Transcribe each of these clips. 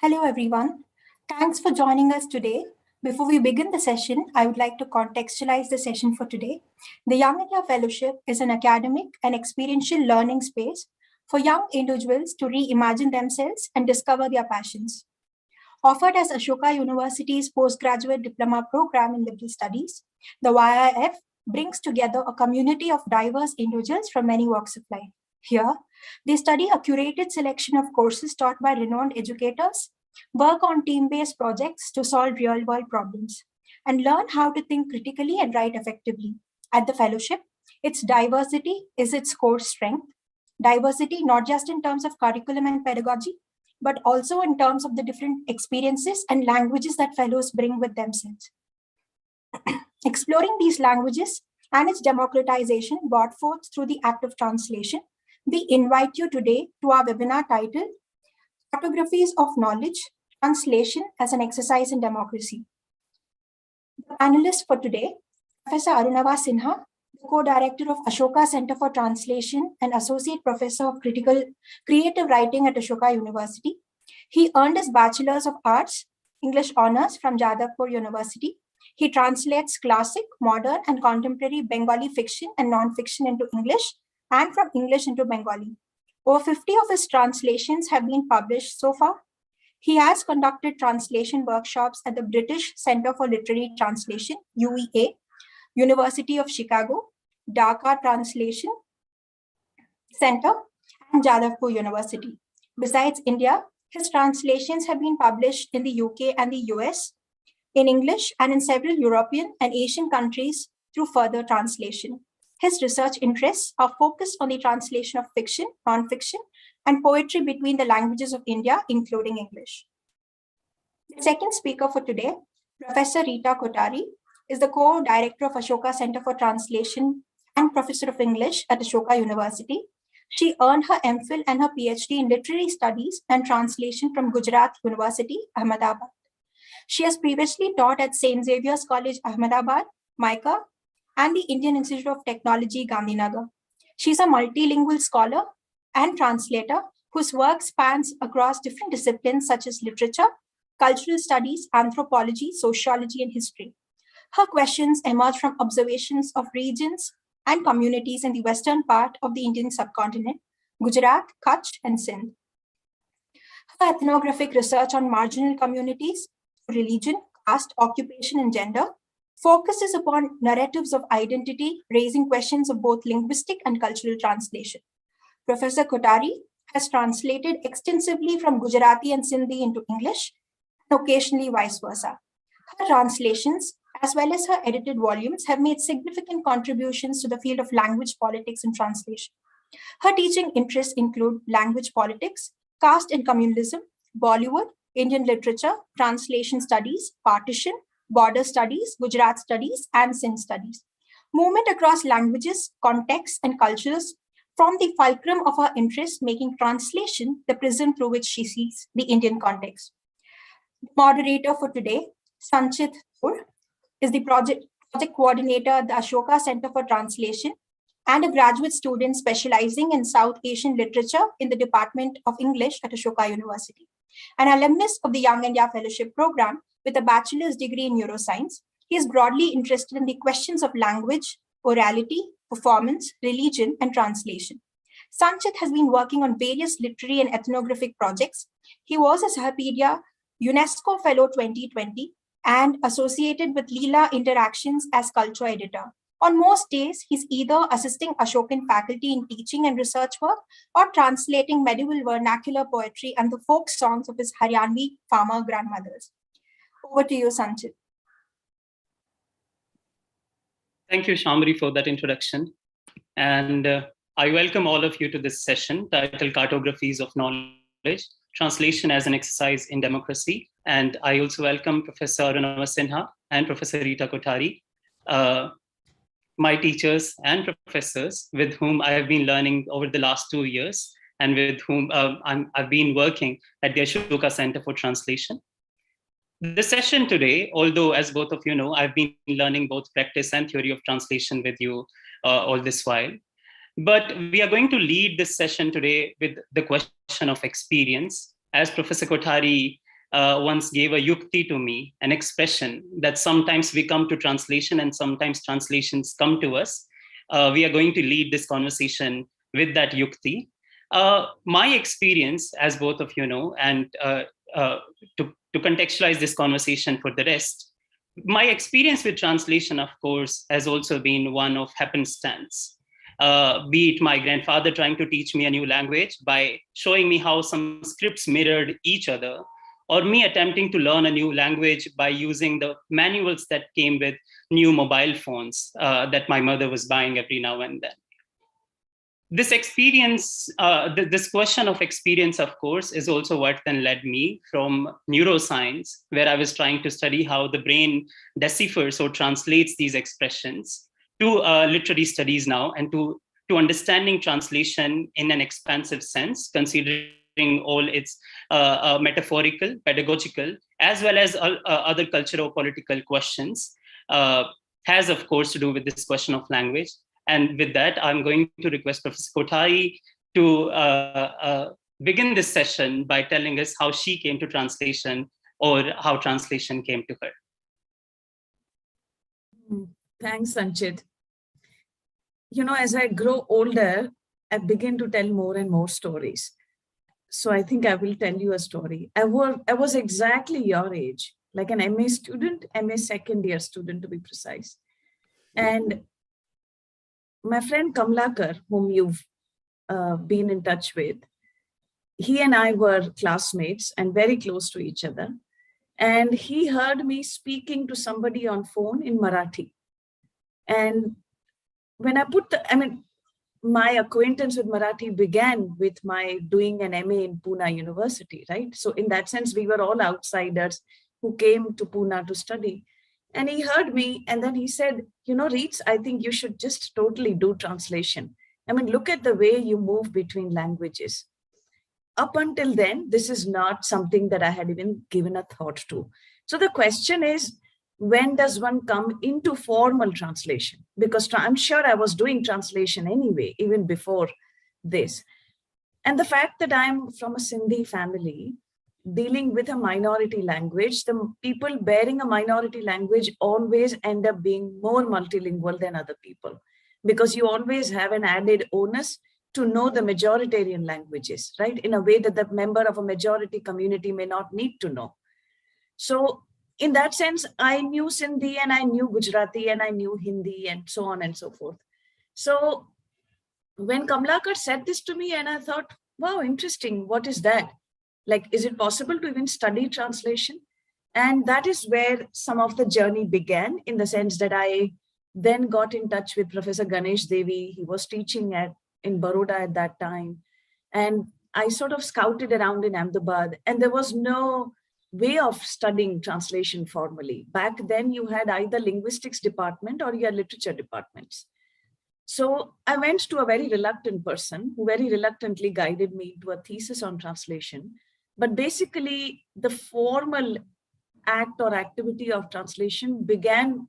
Hello, everyone. Thanks for joining us today. Before we begin the session, I would like to contextualize the session for today. The Young India Fellowship is an academic and experiential learning space for young individuals to reimagine themselves and discover their passions. Offered as Ashoka University's postgraduate diploma program in liberal studies, the YIF brings together a community of diverse individuals from many walks of life. Here, they study a curated selection of courses taught by renowned educators, work on team-based projects to solve real-world problems, and learn how to think critically and write effectively. At the fellowship, its diversity is its core strength. Diversity not just in terms of curriculum and pedagogy, but also in terms of the different experiences and languages that fellows bring with themselves. Exploring these languages and its democratization brought forth through the act of translation, we invite you today to our webinar titled Cartographies of Knowledge, Translation as an Exercise in Democracy. The panelists for today, Professor Arunava Sinha, the co-director of Ashoka Center for Translation and Associate Professor of Creative Writing at Ashoka University. He earned his Bachelor's of Arts, English Honours from Jadavpur University. He translates classic, modern, and contemporary Bengali fiction and non-fiction into English and from English into Bengali. Over 50 of his translations have been published so far. He has conducted translation workshops at the British Center for Literary Translation, UEA, University of Chicago, Dhaka Translation Center, and Jadavpur University. Besides India, his translations have been published in the UK and the US, in English, and in several European and Asian countries through further translation. His research interests are focused on the translation of fiction, non-fiction, and poetry between the languages of India, including English. The second speaker for today, Professor Rita Kothari, is the co-director of Ashoka Center for Translation and Professor of English at Ashoka University. She earned her MPhil and her PhD in Literary Studies and Translation from Gujarat University, Ahmedabad. She has previously taught at St. Xavier's College, Ahmedabad, MICA, and the Indian Institute of Technology, Gandhinagar. She is a multilingual scholar and translator whose work spans across different disciplines such as literature, cultural studies, anthropology, sociology, and history. Her questions emerge from observations of regions and communities in the western part of the Indian subcontinent, Gujarat, Kutch, and Sindh. Her ethnographic research on marginal communities, religion, caste, occupation, and gender focuses upon narratives of identity, raising questions of both linguistic and cultural translation. Professor Kothari has translated extensively from Gujarati and Sindhi into English, and occasionally vice versa. Her translations, as well as her edited volumes, have made significant contributions to the field of language politics and translation. Her teaching interests include language politics, caste and communalism, Bollywood, Indian literature, translation studies, partition, border studies, Gujarat studies, and Sindh studies. Movement across languages, contexts, and cultures form the fulcrum of her interest, making translation the prism through which she sees the Indian context. The moderator for today, Sanchit Thur, is the project coordinator at the Ashoka Center for Translation and a graduate student specializing in South Asian literature in the Department of English at Ashoka University. An alumnus of the Young India Fellowship Program with a bachelor's degree in neuroscience, he is broadly interested in the questions of language, orality, performance, religion, and translation. Sanchit has been working on various literary and ethnographic projects. He was a Sahapedia UNESCO Fellow 2020 and associated with Leela Interactions as culture editor. On most days, he's either assisting Ashokan faculty in teaching and research work or translating medieval vernacular poetry and the folk songs of his Haryanvi farmer grandmothers. Over to you, Sanchit. Thank you, Shamri, for that introduction. And I welcome all of you to this session titled Cartographies of Knowledge, Translation as an Exercise in Democracy. And I also welcome Professor Arunava Sinha and Professor Rita Kothari, my teachers and professors with whom I have been learning over the last 2 years and with whom I've been working at the Ashoka Center for Translation. The session today, although as both of you know, I've been learning both practice and theory of translation with you all this while. But we are going to lead this session today with the question of experience. As Professor Kothari once gave a yukti to me, an expression that sometimes we come to translation and sometimes translations come to us. We are going to lead this conversation with that yukti. My experience, as both of you know, and to contextualize this conversation for the rest, my experience with translation, of course, has also been one of happenstance. Be it my grandfather trying to teach me a new language by showing me how some scripts mirrored each other, or me attempting to learn a new language by using the manuals that came with new mobile phones that my mother was buying every now and then. This experience, this question of experience, of course, is also what then led me from neuroscience, where I was trying to study how the brain deciphers or translates these expressions, to literary studies now, and to understanding translation in an expansive sense, considering all its metaphorical, pedagogical, as well as other cultural political questions, has, of course, to do with this question of language. And with that, I'm going to request Professor Kothari to begin this session by telling us how she came to translation, or how translation came to her. Thanks, Sanchit. You know, as I grow older, I begin to tell more and more stories. So I think I will tell you a story. I was exactly your age, like an MA student, MA second year student to be precise. And my friend Kamlakar, whom you've been in touch with, he and I were classmates and very close to each other. And he heard me speaking to somebody on phone in Marathi. And when I my acquaintance with Marathi began with my doing an MA in Pune University, right? So in that sense, we were all outsiders who came to Pune to study. And he heard me, and then he said, you know, Reeds, I think you should just totally do translation. I mean, look at the way you move between languages. Up until then, this is not something that I had even given a thought to. So the question is, when does one come into formal translation? Because I'm sure I was doing translation anyway, even before this. And the fact that I'm from a Sindhi family, dealing with a minority language, the people bearing a minority language always end up being more multilingual than other people, because you always have an added onus to know the majoritarian languages, right? In a way that the member of a majority community may not need to know. So in that sense, I knew Sindhi and I knew Gujarati and I knew Hindi and so on and so forth. So when Kamlakar said this to me, and I thought, wow, interesting, what is that? Like, is it possible to even study translation? And that is where some of the journey began, in the sense that I then got in touch with Professor Ganesh Devi. He was teaching in Baroda at that time. And I sort of scouted around in Ahmedabad, and there was no way of studying translation formally. Back then, you had either linguistics department or your literature departments. So I went to a very reluctant person who very reluctantly guided me to a thesis on translation. But basically, the formal act or activity of translation began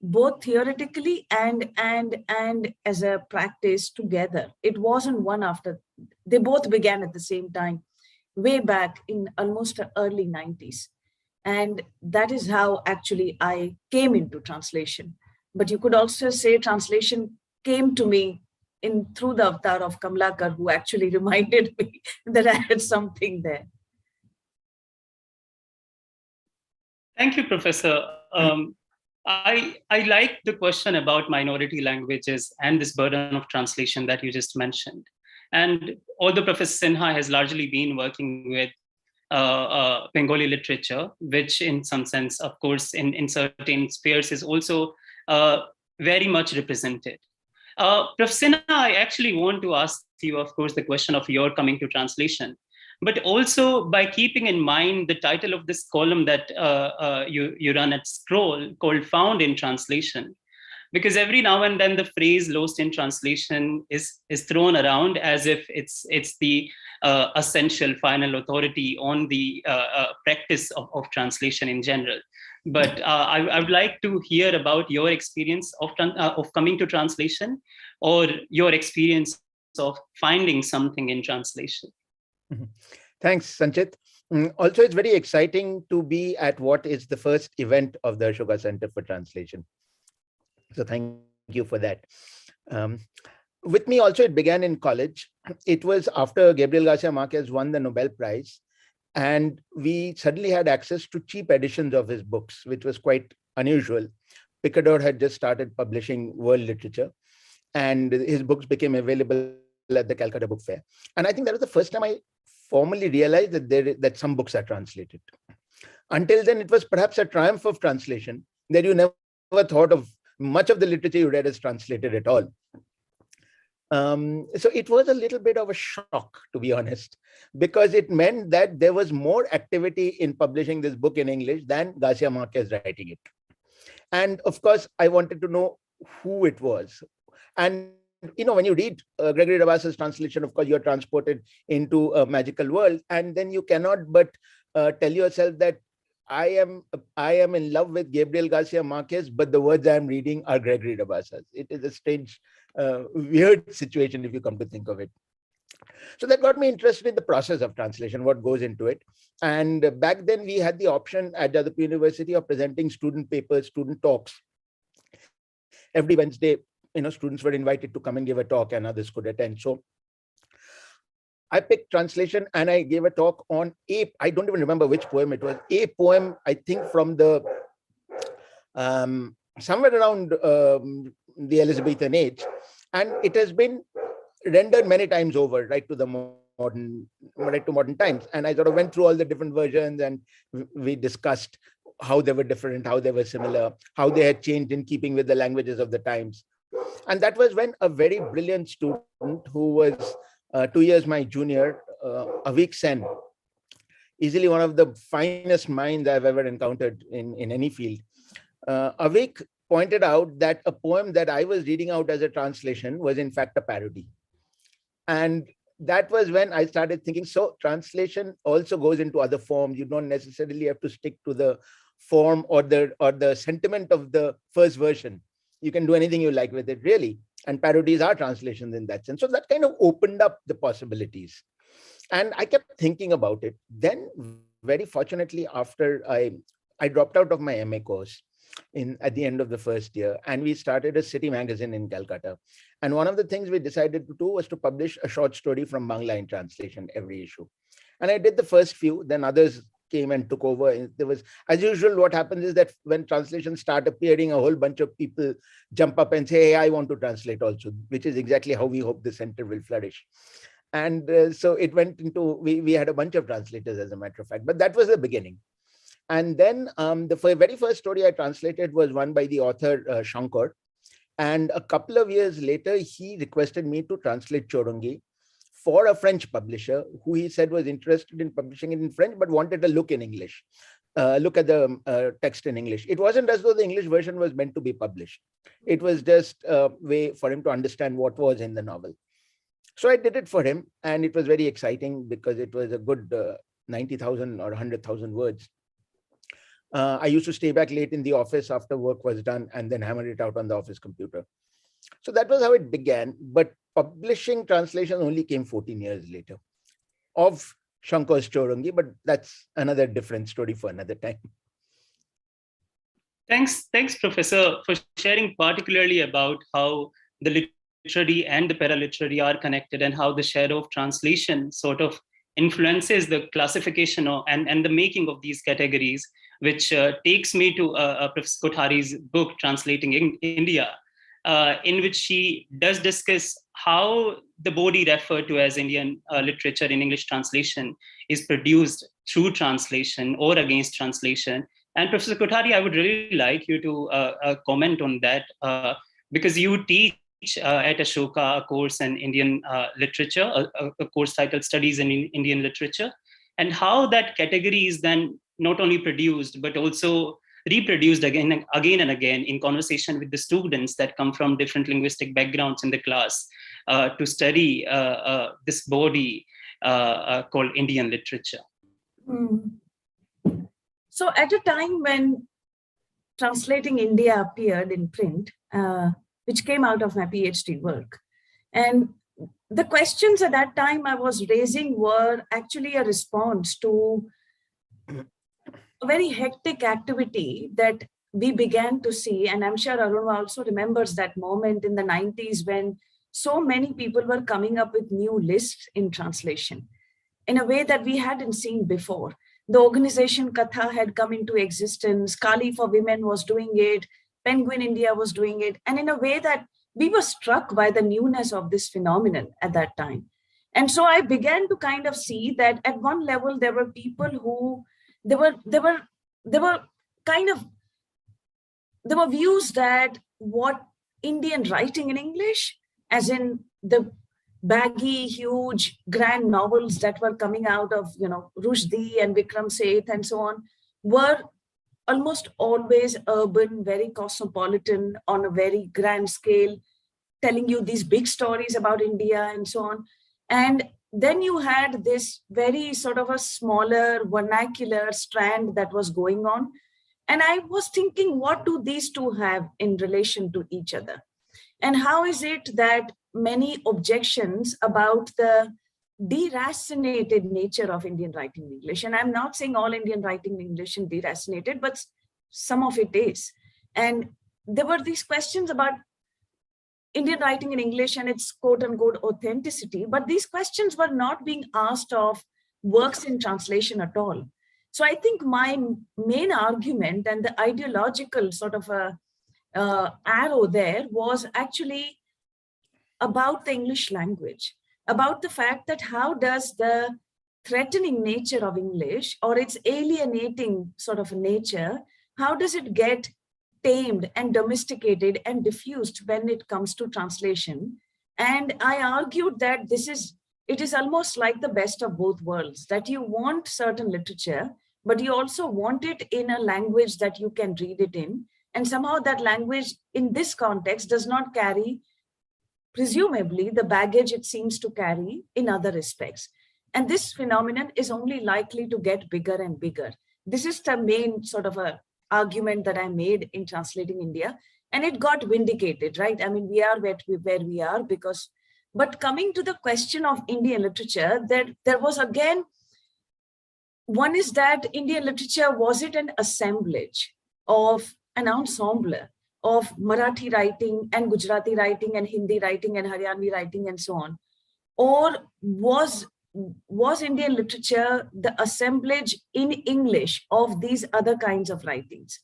both theoretically and as a practice together. It wasn't one after, they both began at the same time, way back in almost the early 90s. And that is how actually I came into translation. But you could also say translation came to me through the avatar of Kamlakar, who actually reminded me that I had something there. Thank you, Professor. I like the question about minority languages and this burden of translation that you just mentioned. And although Professor Sinha has largely been working with Bengali literature, which in some sense, of course, in certain spheres is also very much represented. Professor Sinha, I actually want to ask you, of course, the question of your coming to translation, but also by keeping in mind the title of this column that you run at Scroll, called Found in Translation. Because every now and then the phrase lost in translation is thrown around as if it's the essential final authority on the practice of translation in general. But I would like to hear about your experience of coming to translation, or your experience of finding something in translation. Thanks, Sanchit. Also, it's very exciting to be at what is the first event of the Ashoka Center for Translation. So thank you for that. Um, with me also, it began in college. It was after Gabriel Garcia Marquez won the Nobel Prize, and we suddenly had access to cheap editions of his books, which was quite unusual. Picador had just started publishing world literature, and his books became available at the Calcutta Book Fair. And I think that was the first time I formally realized that some books are translated. Until then, it was perhaps a triumph of translation that you never thought of much of the literature you read as translated at all. So it was a little bit of a shock, to be honest, because it meant that there was more activity in publishing this book in English than Garcia Marquez writing it. And of course, I wanted to know who it was. And when you read Gregory Rabas's translation, of course, you're transported into a magical world, and then you cannot but tell yourself that I am in love with Gabriel Garcia Marquez, but the words I'm reading are Gregory Rabasa's. It is a strange, weird situation if you come to think of it. So that got me interested in the process of translation, what goes into it. And back then we had the option at Jadavpur University of presenting student papers, student talks. Every Wednesday, students were invited to come and give a talk and others could attend. So I picked translation and I gave a talk on I don't even remember which poem it was, a poem, I think from the, somewhere around the Elizabethan age. And it has been rendered many times over, right to modern times. And I sort of went through all the different versions, and we discussed how they were different, how they were similar, how they had changed in keeping with the languages of the times. And that was when a very brilliant student who was 2 years my junior, Avik Sen, easily one of the finest minds I've ever encountered in any field. Avik pointed out that a poem that I was reading out as a translation was in fact a parody. And that was when I started thinking, so translation also goes into other forms. You don't necessarily have to stick to the form or the sentiment of the first version. You can do anything you like with it, really. And parodies are translations in that sense. So that kind of opened up the possibilities. And I kept thinking about it. Then, very fortunately, after I dropped out of my MA course at the end of the first year, and we started a city magazine in Calcutta. And one of the things we decided to do was to publish a short story from Bangla in translation every issue. And I did the first few, then others came and took over. There was, as usual, what happens is that when translations start appearing, a whole bunch of people jump up and say, hey, I want to translate also, which is exactly how we hope the center will flourish. And so it went into, we had a bunch of translators, as a matter of fact, but that was the beginning. And then the very first story I translated was one by the author Shankar. And a couple of years later, he requested me to translate Chorongi for a French publisher who he said was interested in publishing it in French, but wanted a look in English, look at the text in English. It wasn't as though the English version was meant to be published. It was just a way for him to understand what was in the novel. So I did it for him, and it was very exciting because it was a good 90,000 or 100,000 words. I used to stay back late in the office after work was done and then hammer it out on the office computer. So that was how it began. But publishing translation only came 14 years later of Shankar's Chorongi, but that's another different story for another time. Thanks, Professor, for sharing particularly about how the literary and the paraliterary are connected and how the shadow of translation sort of influences the classification and the making of these categories, which takes me to Professor Kothari's book, Translating India, in which she does discuss how the body referred to as Indian literature in English translation is produced through translation or against translation. And Professor Kothari, I would really like you to comment on that, because you teach at Ashoka a course in Indian literature, a course titled Studies in Indian Literature, and how that category is then not only produced, but also reproduced again and again in conversation with the students that come from different linguistic backgrounds in the class to study this body called Indian literature. So at a time when Translating India appeared in print, which came out of my PhD work, and the questions at that time I was raising were actually a response to a very hectic activity that we began to see, and I'm sure Arun also remembers that moment in the 90s when so many people were coming up with new lists in translation in a way that we hadn't seen before. The organization Katha had come into existence, Kali for Women was doing it, Penguin India was doing it, and in a way that we were struck by the newness of this phenomenon at that time. And so I began to kind of see that at one level there were people who there were kind of there were views that what Indian writing in English, as in the baggy, huge, grand novels that were coming out of, Rushdie and Vikram Seth and so on, were almost always urban, very cosmopolitan on a very grand scale, telling you these big stories about India and so on. And then you had this very sort of a smaller vernacular strand that was going on. And I was thinking, what do these two have in relation to each other? And how is it that many objections about the deracinated nature of Indian writing in English, and I'm not saying all Indian writing in English is deracinated, but some of it is. And there were these questions about Indian writing in English and its quote unquote authenticity, but these questions were not being asked of works in translation at all. So I think my main argument and the ideological sort of a arrow there was actually about the English language, about the fact that how does the threatening nature of English or its alienating sort of nature, how does it get tamed and domesticated and diffused when it comes to translation? And I argued that it is almost like the best of both worlds, that you want certain literature, but you also want it in a language that you can read it in. And somehow that language in this context does not carry, presumably, the baggage it seems to carry in other respects. And this phenomenon is only likely to get bigger and bigger. This is the main sort of a argument that I made in translating India. And it got vindicated, right? I mean, we are where we are because, but coming to the question of Indian literature, there was again, one is that Indian literature, was it an assemblage of an ensemble of Marathi writing and Gujarati writing and Hindi writing and Haryanvi writing and so on? Or was Indian literature the assemblage in English of these other kinds of writings?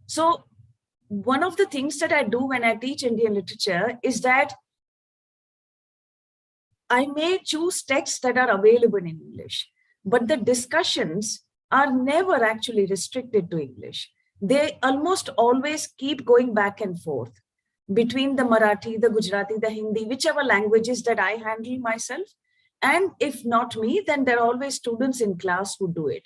So one of the things that I do when I teach Indian literature is that I may choose texts that are available in English, but the discussions are never actually restricted to English. They almost always keep going back and forth between the Marathi, the Gujarati, the Hindi, whichever languages that I handle myself. And if not me, then there are always students in class who do it.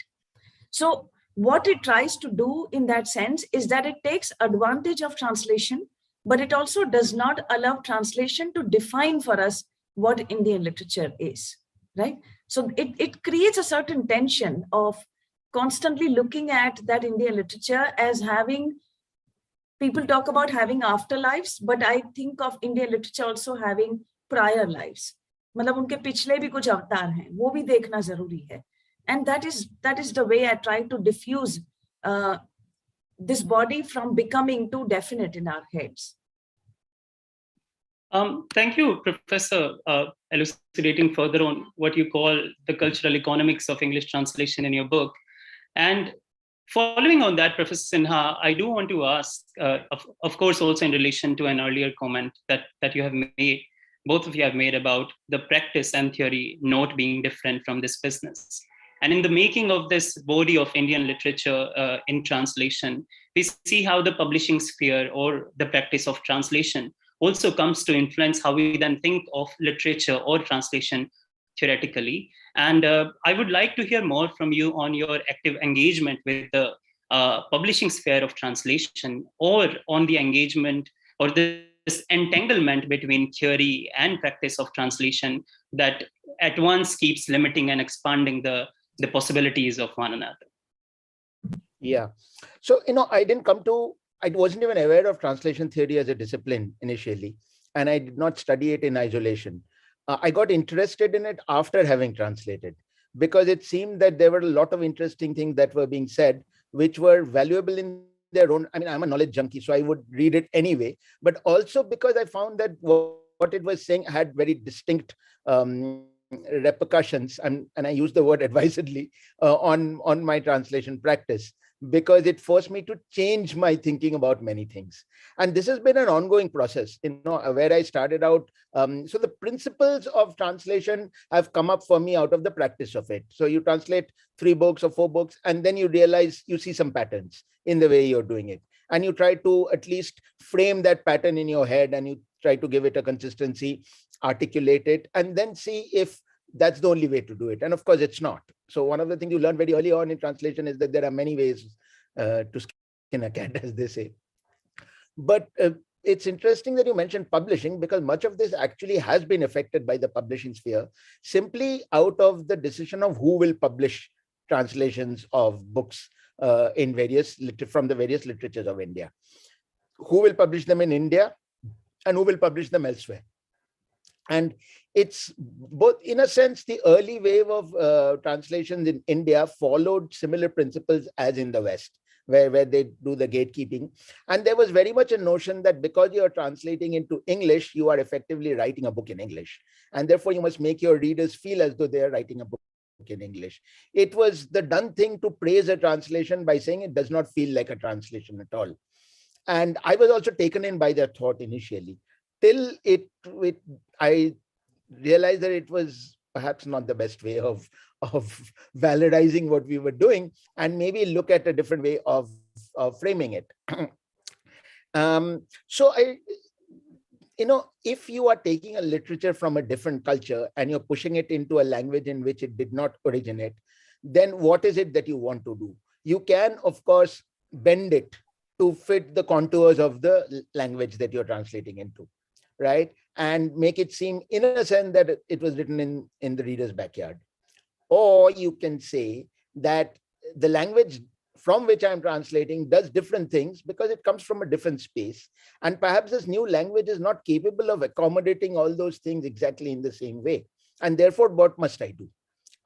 So what it tries to do in that sense is that it takes advantage of translation, but it also does not allow translation to define for us what Indian literature is, right? So it creates a certain tension of constantly looking at that Indian literature as having, people talk about having afterlives, but I think of Indian literature also having prior lives. मतलब उनके पिछले भी कुछ अवतार हैं, वो भी देखना जरूरी है. And that is the way I try to diffuse this body from becoming too definite in our heads. Thank you, Professor, elucidating further on what you call the cultural economics of English translation in your book. And following on that, Professor Sinha, I do want to ask, of course, also in relation to an earlier comment that you have made, both of you have made about the practice and theory not being different from this business. And in the making of this body of Indian literature in translation, we see how the publishing sphere or the practice of translation also comes to influence how we then think of literature or translation theoretically. And I would like to hear more from you on your active engagement with the publishing sphere of translation, or on the engagement or this entanglement between theory and practice of translation that at once keeps limiting and expanding the possibilities of one another. Yeah. So, I wasn't even aware of translation theory as a discipline initially, and I did not study it in isolation. I got interested in it after having translated, because it seemed that there were a lot of interesting things that were being said, which were valuable in their own. I mean, I'm a knowledge junkie, so I would read it anyway, but also because I found that what it was saying had very distinct repercussions, and I use the word advisedly, on my translation practice, because it forced me to change my thinking about many things. And this has been an ongoing process, where I started out. So the principles of translation have come up for me out of the practice of it. So you translate 3 books or 4 books, and then you realize you see some patterns in the way you're doing it. And you try to at least frame that pattern in your head, and you try to give it a consistency, articulate it, and then see if that's the only way to do it. And of course, it's not. So one of the things you learn very early on in translation is that there are many ways to skin a cat, as they say. But it's interesting that you mentioned publishing, because much of this actually has been affected by the publishing sphere, simply out of the decision of who will publish translations of books from the various literatures of India. Who will publish them in India and who will publish them elsewhere. And it's both, in a sense, the early wave of translations in India followed similar principles as in the West, where they do the gatekeeping. And there was very much a notion that because you're translating into English, you are effectively writing a book in English. And therefore, you must make your readers feel as though they are writing a book in English. It was the done thing to praise a translation by saying it does not feel like a translation at all. And I was also taken in by that thought initially, till I realized that it was perhaps not the best way of valorizing what we were doing, and maybe look at a different way of framing it. So if you are taking a literature from a different culture and you're pushing it into a language in which it did not originate, then what is it that you want to do? You can, of course, bend it to fit the contours of the language that you're translating into, right? And make it seem, in a sense, that it was written in the reader's backyard. Or you can say that the language from which I'm translating does different things because it comes from a different space. And perhaps this new language is not capable of accommodating all those things exactly in the same way. And therefore, what must I do?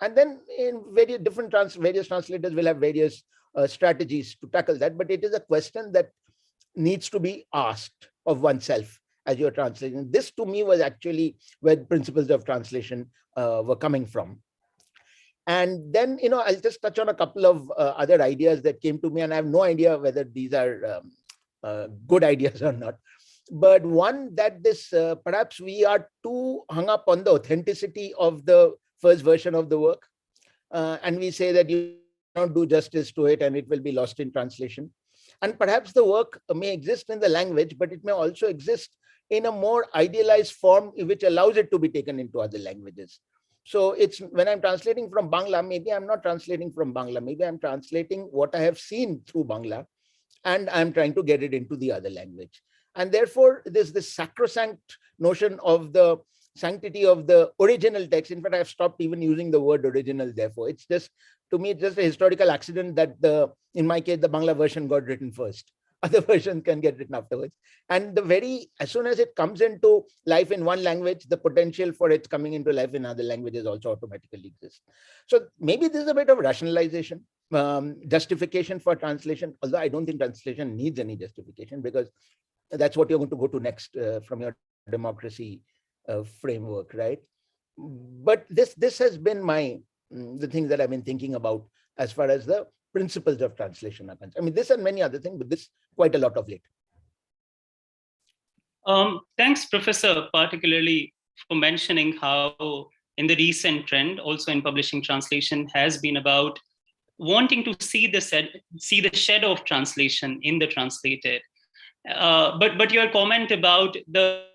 And then in various translators will have various strategies to tackle that. But it is a question that needs to be asked of oneself as you're translating. This, to me, was actually where the principles of translation were coming from. And then, I'll just touch on a couple of other ideas that came to me, and I have no idea whether these are good ideas or not. But one, that perhaps we are too hung up on the authenticity of the first version of the work. And we say that you don't do justice to it and it will be lost in translation. And perhaps the work may exist in the language, but it may also exist in a more idealized form, which allows it to be taken into other languages. So it's when I'm translating from Bangla, maybe I'm not translating from Bangla, maybe I'm translating what I have seen through Bangla, and I'm trying to get it into the other language. And therefore, there's this sacrosanct notion of the sanctity of the original text. In fact, I've stopped even using the word original, therefore. It's just, to me, it's just a historical accident that in my case, the Bangla version got written first. Other versions can get written afterwards. And as soon as it comes into life in one language, the potential for it coming into life in other languages also automatically exists. So maybe this is a bit of rationalization, justification for translation, although I don't think translation needs any justification, because that's what you're going to go to next from your democracy framework, right? But this has been the things that I've been thinking about as far as the principles of translation are concerned. I mean, this and many other things, but this quite a lot of late. Thanks, Professor, particularly for mentioning how in the recent trend, also in publishing translation, has been about wanting to see the shadow of translation in the translated. But your comment about the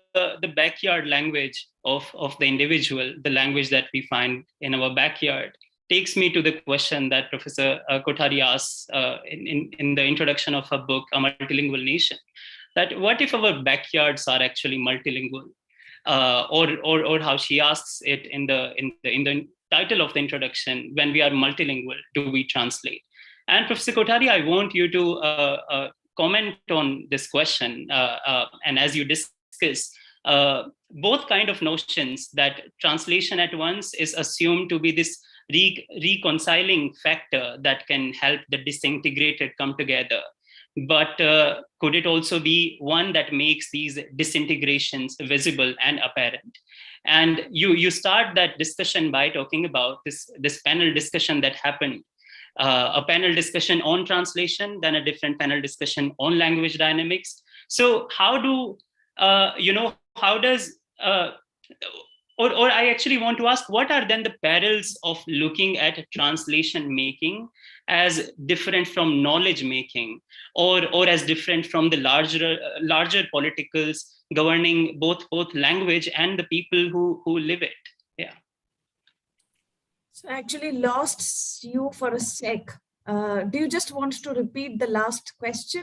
backyard language of the individual, the language that we find in our backyard, takes me to the question that Professor Kothari asks in the introduction of her book, A Multilingual Nation, that what if our backyards are actually multilingual? Or how she asks it in the title of the introduction, when we are multilingual, do we translate? And Professor Kothari, I want you to comment on this question. And as you discuss, both kind of notions, that translation at once is assumed to be this reconciling factor that can help the disintegrated come together. But could it also be one that makes these disintegrations visible and apparent? And you start that discussion by talking about this panel discussion that happened. A panel discussion on translation, then a different panel discussion on language dynamics. So how do, how does, or I actually want to ask, what are then the perils of looking at translation making as different from knowledge making, or as different from the larger politicals governing both language and the people who live it? Yeah. So I actually lost you for a sec. Do you just want to repeat the last question?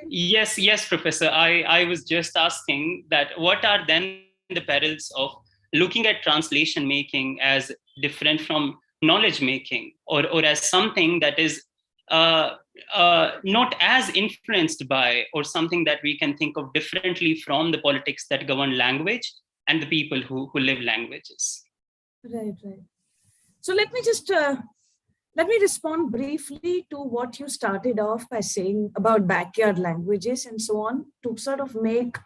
Yes, Professor. I was just asking that what are then the perils of looking at translation making as different from knowledge making, or as something that is not as influenced by, or something that we can think of differently from the politics that govern language and the people who live languages? Right. So let me just let me respond briefly to what you started off by saying about backyard languages and so on, to sort of make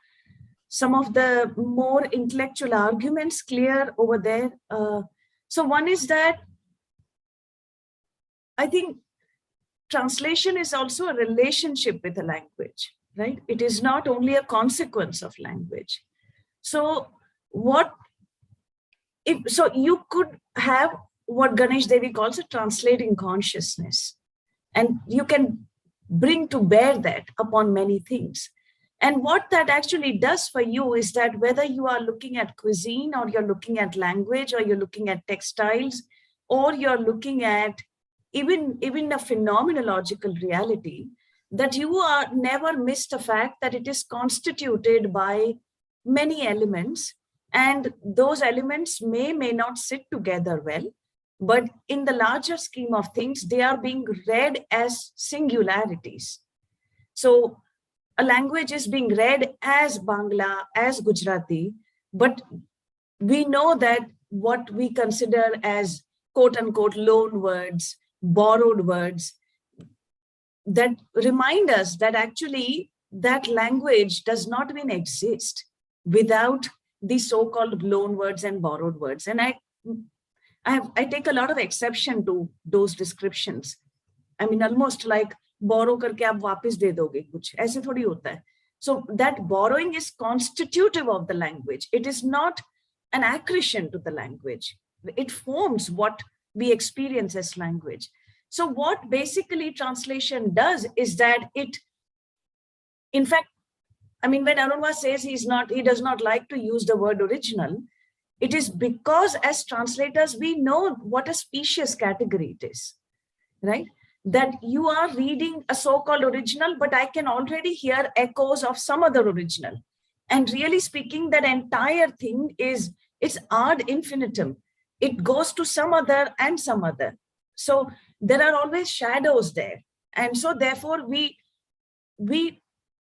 some of the more intellectual arguments clear over there. So one is that I think translation is also a relationship with a language, right? It is not only a consequence of language. So so you could have what Ganesh Devi calls a translating consciousness, and you can bring to bear that upon many things. And what that actually does for you is that whether you are looking at cuisine, or you're looking at language, or you're looking at textiles, or you're looking at even a phenomenological reality, that you are never miss the fact that it is constituted by many elements, and those elements may not sit together well, but in the larger scheme of things, they are being read as singularities. So a language is being read as Bangla, as Gujarati, but we know that what we consider as quote unquote loan words, borrowed words, that remind us that actually that language does not even exist without the so-called loan words and borrowed words. And I take a lot of exception to those descriptions. I mean, almost like borrow करके आप वापस दे दोगे कुछ, ऐसे थोड़ी होता है. So that borrowing is constitutive of the language. It is not an accretion to the language. It forms what we experience as language. So what basically translation does is that it, in fact, I mean, when Arunva says he does not like to use the word original, it is because as translators, we know what a specious category it is, right? That you are reading a so-called original, but I can already hear echoes of some other original. And really speaking, that entire thing it's ad infinitum. It goes to some other and some other. So there are always shadows there. And so therefore we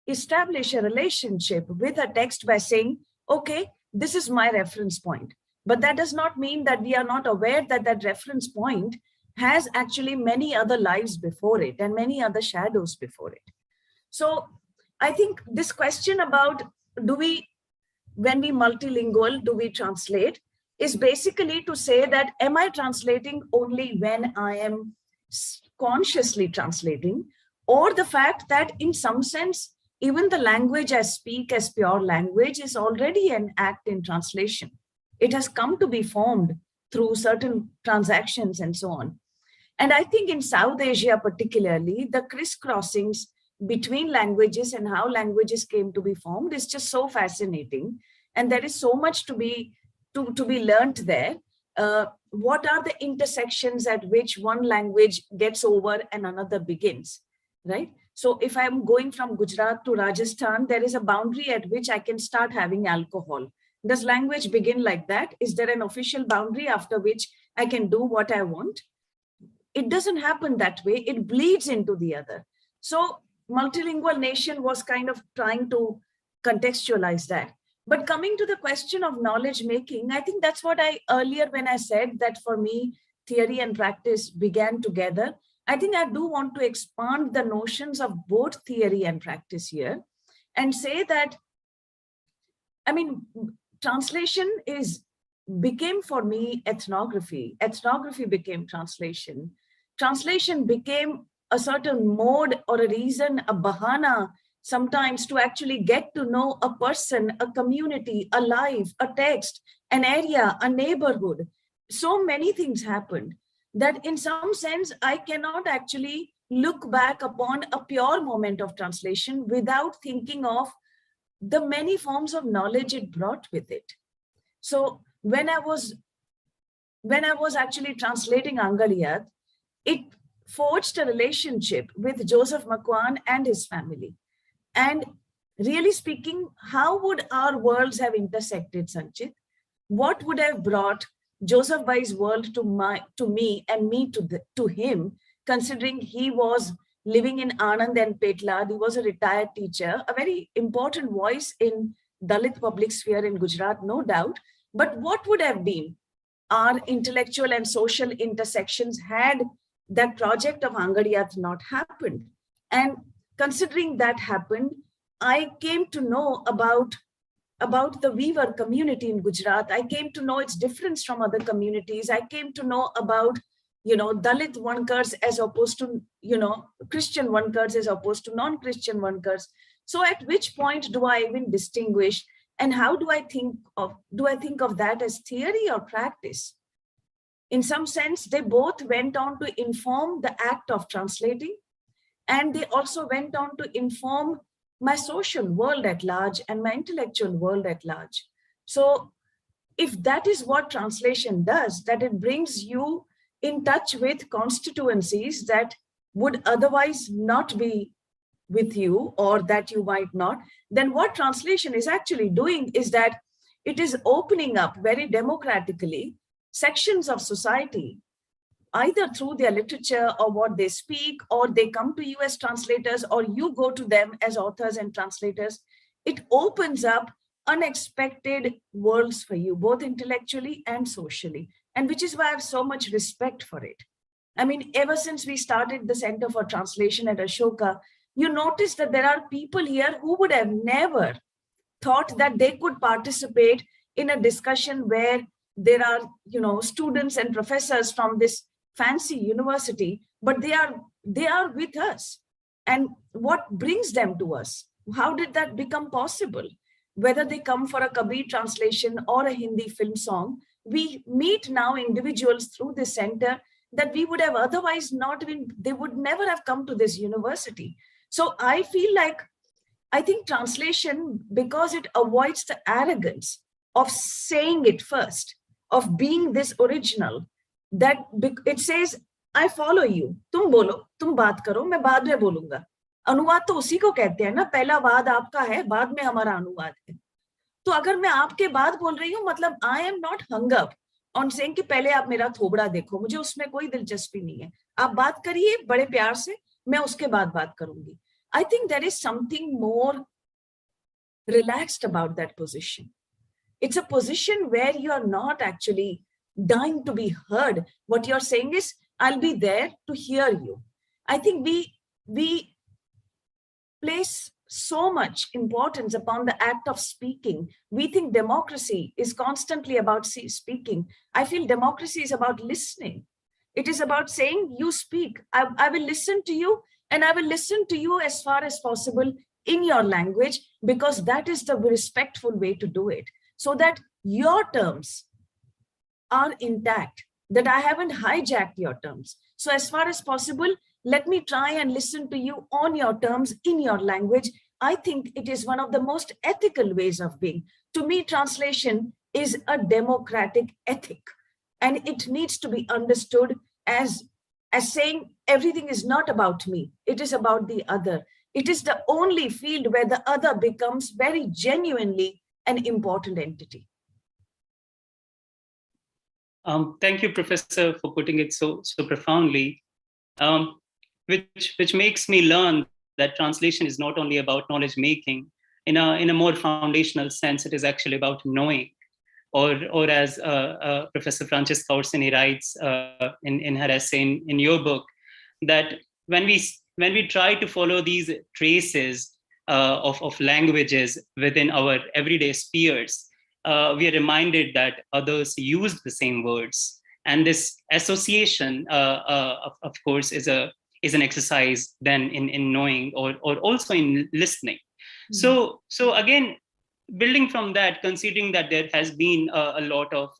establish a relationship with a text by saying, okay, this is my reference point. But that does not mean that we are not aware that that reference point has actually many other lives before it and many other shadows before it. So I think this question about when we multilingual, do we translate, is basically to say that, am I translating only when I am consciously translating, or the fact that in some sense, even the language I speak as pure language is already an act in translation. It has come to be formed through certain transactions and so on. And I think in South Asia particularly, the crisscrossings between languages and how languages came to be formed is just so fascinating. And there is so much to be learned there. What are the intersections at which one language gets over and another begins, right? So if I'm going from Gujarat to Rajasthan, there is a boundary at which I can start having alcohol. Does language begin like that? Is there an official boundary after which I can do what I want? It doesn't happen that way. It bleeds into the other. So multilingual nation was kind of trying to contextualize that. But coming to the question of knowledge making, I think that's what I earlier when I said that for me, theory and practice began together, I think I do want to expand the notions of both theory and practice here and say that, I mean, translation became for me ethnography. Ethnography became translation. Translation became a certain mode or a reason, a bahana, sometimes to actually get to know a person, a community, a life, a text, an area, a neighborhood. So many things happened that in some sense, I cannot actually look back upon a pure moment of translation without thinking of the many forms of knowledge it brought with it. So when I was actually translating Angaliyat, it forged a relationship with Joseph McQuan and his family. And really speaking, how would our worlds have intersected, Sanchit? What would have brought Joseph Bai's world to me and me to him, considering he was living in Anand and Petlad. He was a retired teacher, a very important voice in Dalit public sphere in Gujarat, no doubt. But what would have been our intellectual and social intersections had that project of Angariyat not happened? And considering that happened, I came to know about the weaver community in Gujarat. I came to know its difference from other communities. I came to know about, Dalit Vankars as opposed to, Christian Vankars as opposed to non-Christian Vankars. So at which point do I even distinguish? And how do I think of that as theory or practice? In some sense, they both went on to inform the act of translating, and they also went on to inform my social world at large and my intellectual world at large. So if that is what translation does, that it brings you in touch with constituencies that would otherwise not be with you or that you might not, then what translation is actually doing is that it is opening up very democratically sections of society, either through their literature or what they speak, or they come to you as translators, or you go to them as authors and translators. It opens up unexpected worlds for you, both intellectually and socially, and which is why I have so much respect for it. I mean, ever since we started the Center for Translation at Ashoka, you notice that there are people here who would have never thought that they could participate in a discussion where there are, students and professors from this fancy university, but they are with us. And what brings them to us? How did that become possible? Whether they come for a Kabir translation or a Hindi film song, we meet now individuals through this center that we would have otherwise not been, they would never have come to this university. So I feel like, I think translation, because it avoids the arrogance of saying it first, of being this original, that it says, I follow you, तुम बोलो, तुम बात करो, मैं बाद में बोलूंगा. अनुवाद तो उसी को कहते हैं ना, पहला वाद आपका है, बाद में हमारा अनुवाद है. तो अगर मैं आपके बाद बोल रही हूँ, मतलब I am not hung up on saying कि पहले आप मेरा थोबड़ा देखो, मुझे उसमें कोई दिलचस्पी नहीं है. आप बात करिए बड़े प्यार से, मैं उसके बाद बात करूंगी. I think there is something more relaxed about that position. It's a position where you are not actually dying to be heard. What you're saying is, I'll be there to hear you. I think we place so much importance upon the act of speaking. We think democracy is constantly about speaking. I feel democracy is about listening. It is about saying, you speak, I will listen to you, and I will listen to you as far as possible in your language, because that is the respectful way to do it, so that your terms are intact, that I haven't hijacked your terms. So as far as possible, let me try and listen to you on your terms in your language. I think it is one of the most ethical ways of being. To me, translation is a democratic ethic, and it needs to be understood as saying everything is not about me, it is about the other. It is the only field where the other becomes very genuinely an important entity. Thank you, Professor, for putting it so profoundly, which makes me learn that translation is not only about knowledge making. In a more foundational sense, it is actually about knowing. or as Professor Francesca Orsini writes in her essay in your book, that when we try to follow these traces of languages within our everyday spheres, we are reminded that others use the same words, and this association, of course, is an exercise then in knowing or also in listening. Mm-hmm. So again, building from that, considering that there has been a lot of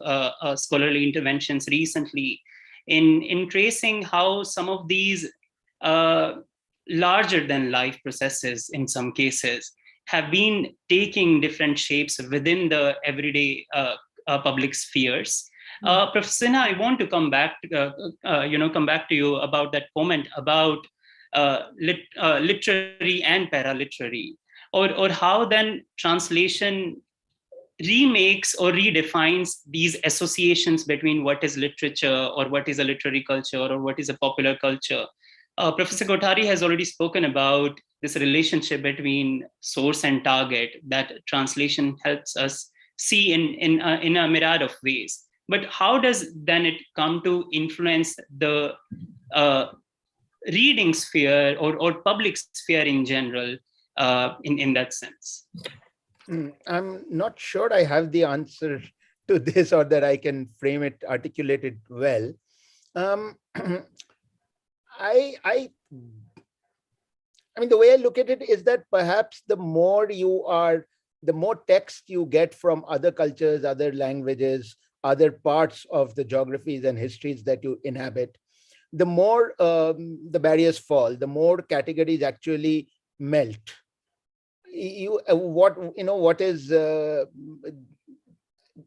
scholarly interventions recently in tracing how some of these larger than life processes in some cases have been taking different shapes within the everyday public spheres. Professor Sinha, I want to come back to you about that comment about literary and paraliterary, or how then translation remakes or redefines these associations between what is literature or what is a literary culture or what is a popular culture. Professor Kothari has already spoken about this relationship between source and target that translation helps us see in a myriad of ways. But how does then it come to influence the reading sphere or public sphere in general in that sense? I'm not sure I have the answer to this, or that I can frame it, articulate it well. I mean, the way I look at it is that perhaps the more text you get from other cultures, other languages, other parts of the geographies and histories that you inhabit, the more the barriers fall, the more categories actually melt. What is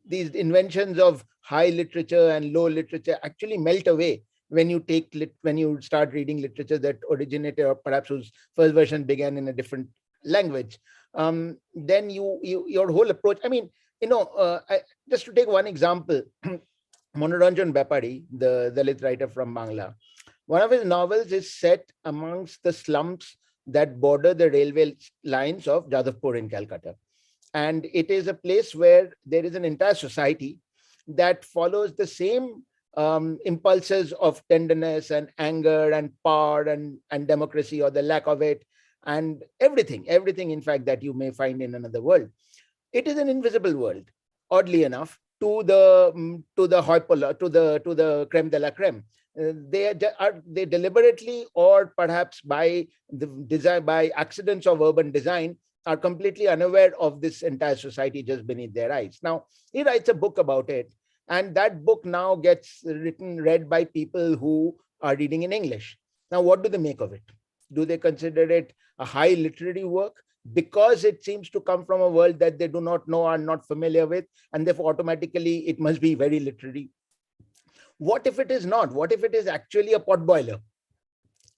these inventions of high literature and low literature actually melt away when you start reading literature that originated, or perhaps whose first version began in a different language. Then your whole approach. I mean, just to take one example, Manoranjan Bepari, the Dalit writer from Bangla, one of his novels is set amongst the slums that border the railway lines of Jadavpur in Calcutta. And it is a place where there is an entire society that follows the same impulses of tenderness and anger and power and democracy, or the lack of it, and everything, in fact, that you may find in another world. It is an invisible world, oddly enough, to the hoi polloi, to the creme de la creme. They deliberately, or perhaps by accidents of urban design, are completely unaware of this entire society just beneath their eyes. Now, he writes a book about it, and that book now gets read by people who are reading in English. Now, what do they make of it? Do they consider it a high literary work because it seems to come from a world that they do not know, are not familiar with, and therefore automatically it must be very literary? What if it is not? What if it is actually a potboiler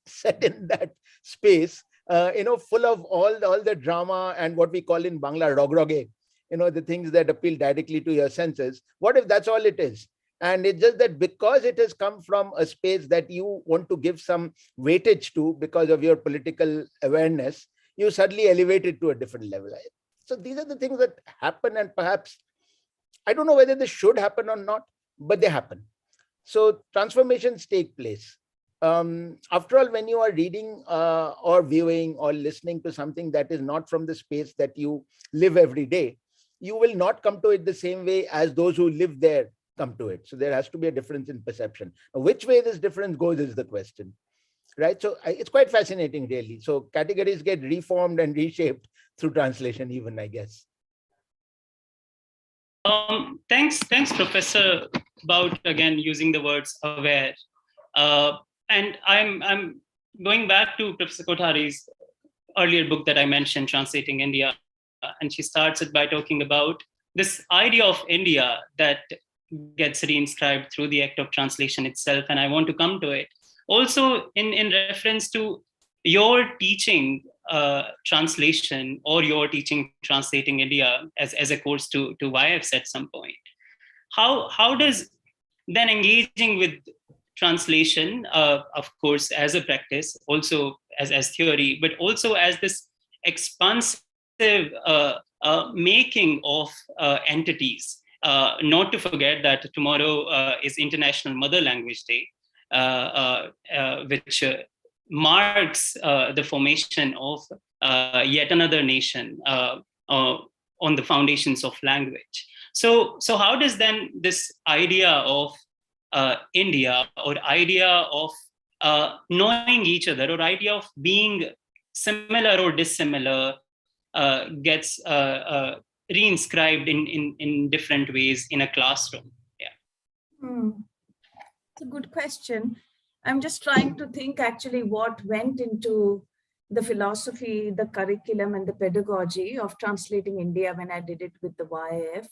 set in that space, full of all the drama and what we call in Bangla rogroge, the things that appeal directly to your senses? What if that's all it is? And it's just that because it has come from a space that you want to give some weightage to because of your political awareness, you suddenly elevate it to a different level. So these are the things that happen, and perhaps, I don't know whether this should happen or not, but they happen. So transformations take place. After all, when you are reading or viewing or listening to something that is not from the space that you live every day, you will not come to it the same way as those who live there come to it. So there has to be a difference in perception. Now, which way this difference goes is the question, right? So it's quite fascinating, really. So categories get reformed and reshaped through translation, even, I guess. Thanks, Professor, about again using the words aware. And I'm going back to Professor Kothari's earlier book that I mentioned, Translating India, and she starts it by talking about this idea of India that gets reinscribed through the act of translation itself, and I want to come to it. Also, in reference to your teaching translation, or your teaching Translating India as a course to YFs at some point, how does then engaging with translation, of course, as a practice, also as theory, but also as this expansive making of entities, not to forget that tomorrow is International Mother Language Day, which marks the formation of yet another nation on the foundations of language. So how does then this idea of India, or idea of knowing each other, or idea of being similar or dissimilar, gets reinscribed in different ways in a classroom? It's a good question. I'm just trying to think actually what went into the philosophy, the curriculum, and the pedagogy of translating India when I did it with the YIF.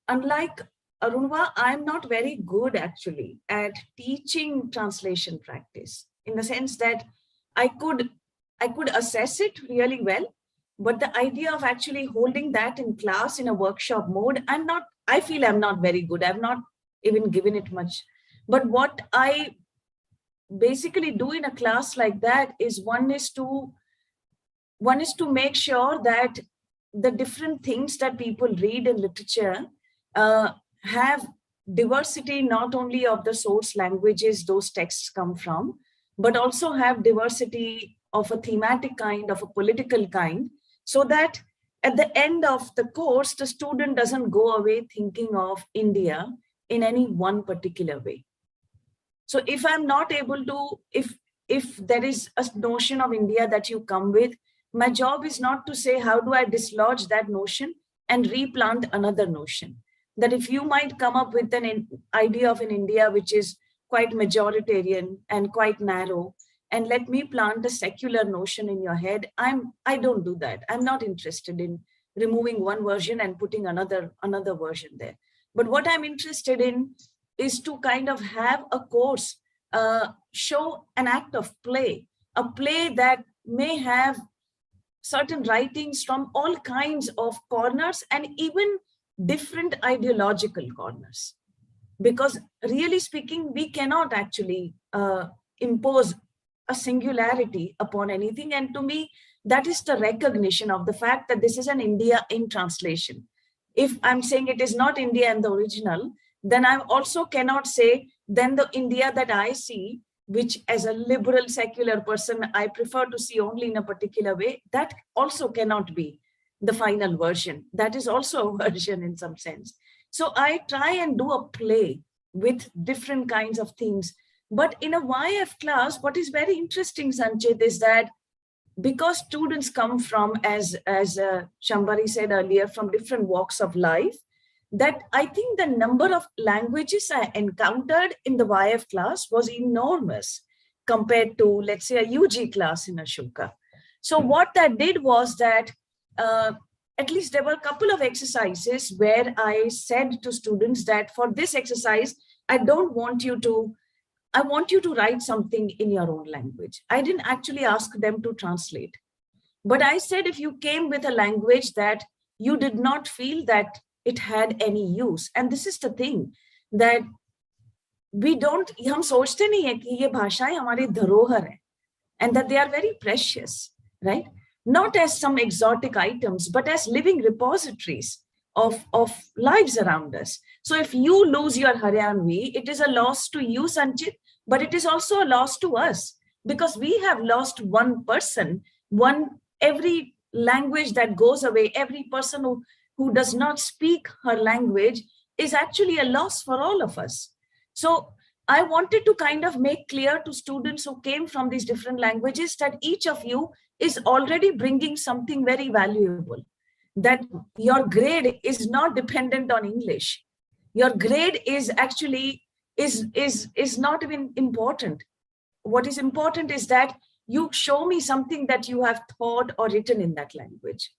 Unlike Arunva, I'm not very good actually at teaching translation practice, in the sense that I could assess it really well, but the idea of actually holding that in class in a workshop mode, I feel I'm not very good. I've not even given it much. But what I basically do in a class like that is one is to make sure that the different things that people read in literature have diversity, not only of the source languages those texts come from, but also have diversity of a thematic kind, of a political kind, so that at the end of the course, the student doesn't go away thinking of India in any one particular way. So if I'm not able to, if there is a notion of India that you come with, my job is not to say, how do I dislodge that notion and replant another notion? That if you might come up with an idea of an India which is quite majoritarian and quite narrow, and let me plant a secular notion in your head, I don't do that. I'm not interested in removing one version and putting another version there. But what I'm interested in is to kind of have a course show an act of play, a play that may have certain writings from all kinds of corners and even different ideological corners. Because really speaking, we cannot actually impose a singularity upon anything. And to me, that is the recognition of the fact that this is an India in translation. If I'm saying it is not India and the original, then I also cannot say, then the India that I see, which as a liberal secular person, I prefer to see only in a particular way, that also cannot be the final version. That is also a version in some sense. So I try and do a play with different kinds of things. But in a YF class, what is very interesting, Sanchit, is that because students come from, as Shambari said earlier, from different walks of life, that I think the number of languages I encountered in the YF class was enormous compared to, let's say, a UG class in Ashoka. So what that did was that at least there were a couple of exercises where I said to students that for this exercise, I want you to write something in your own language. I didn't actually ask them to translate, but I said, if you came with a language that you did not feel that it had any use, and this is the thing that हम सोचते नहीं है कि ये भाषाएं हमारी धरोहर है, and that they are very precious, right? Not as some exotic items, but as living repositories of lives around us. So if you lose your Haryanvi, it is a loss to you, Sanchit, but it is also a loss to us, because we have lost one person, every language that goes away, every person who does not speak her language is actually a loss for all of us. So I wanted to kind of make clear to students who came from these different languages that each of you is already bringing something very valuable, that your grade is not dependent on English. Your grade is actually is not even important. What is important is that you show me something that you have thought or written in that language.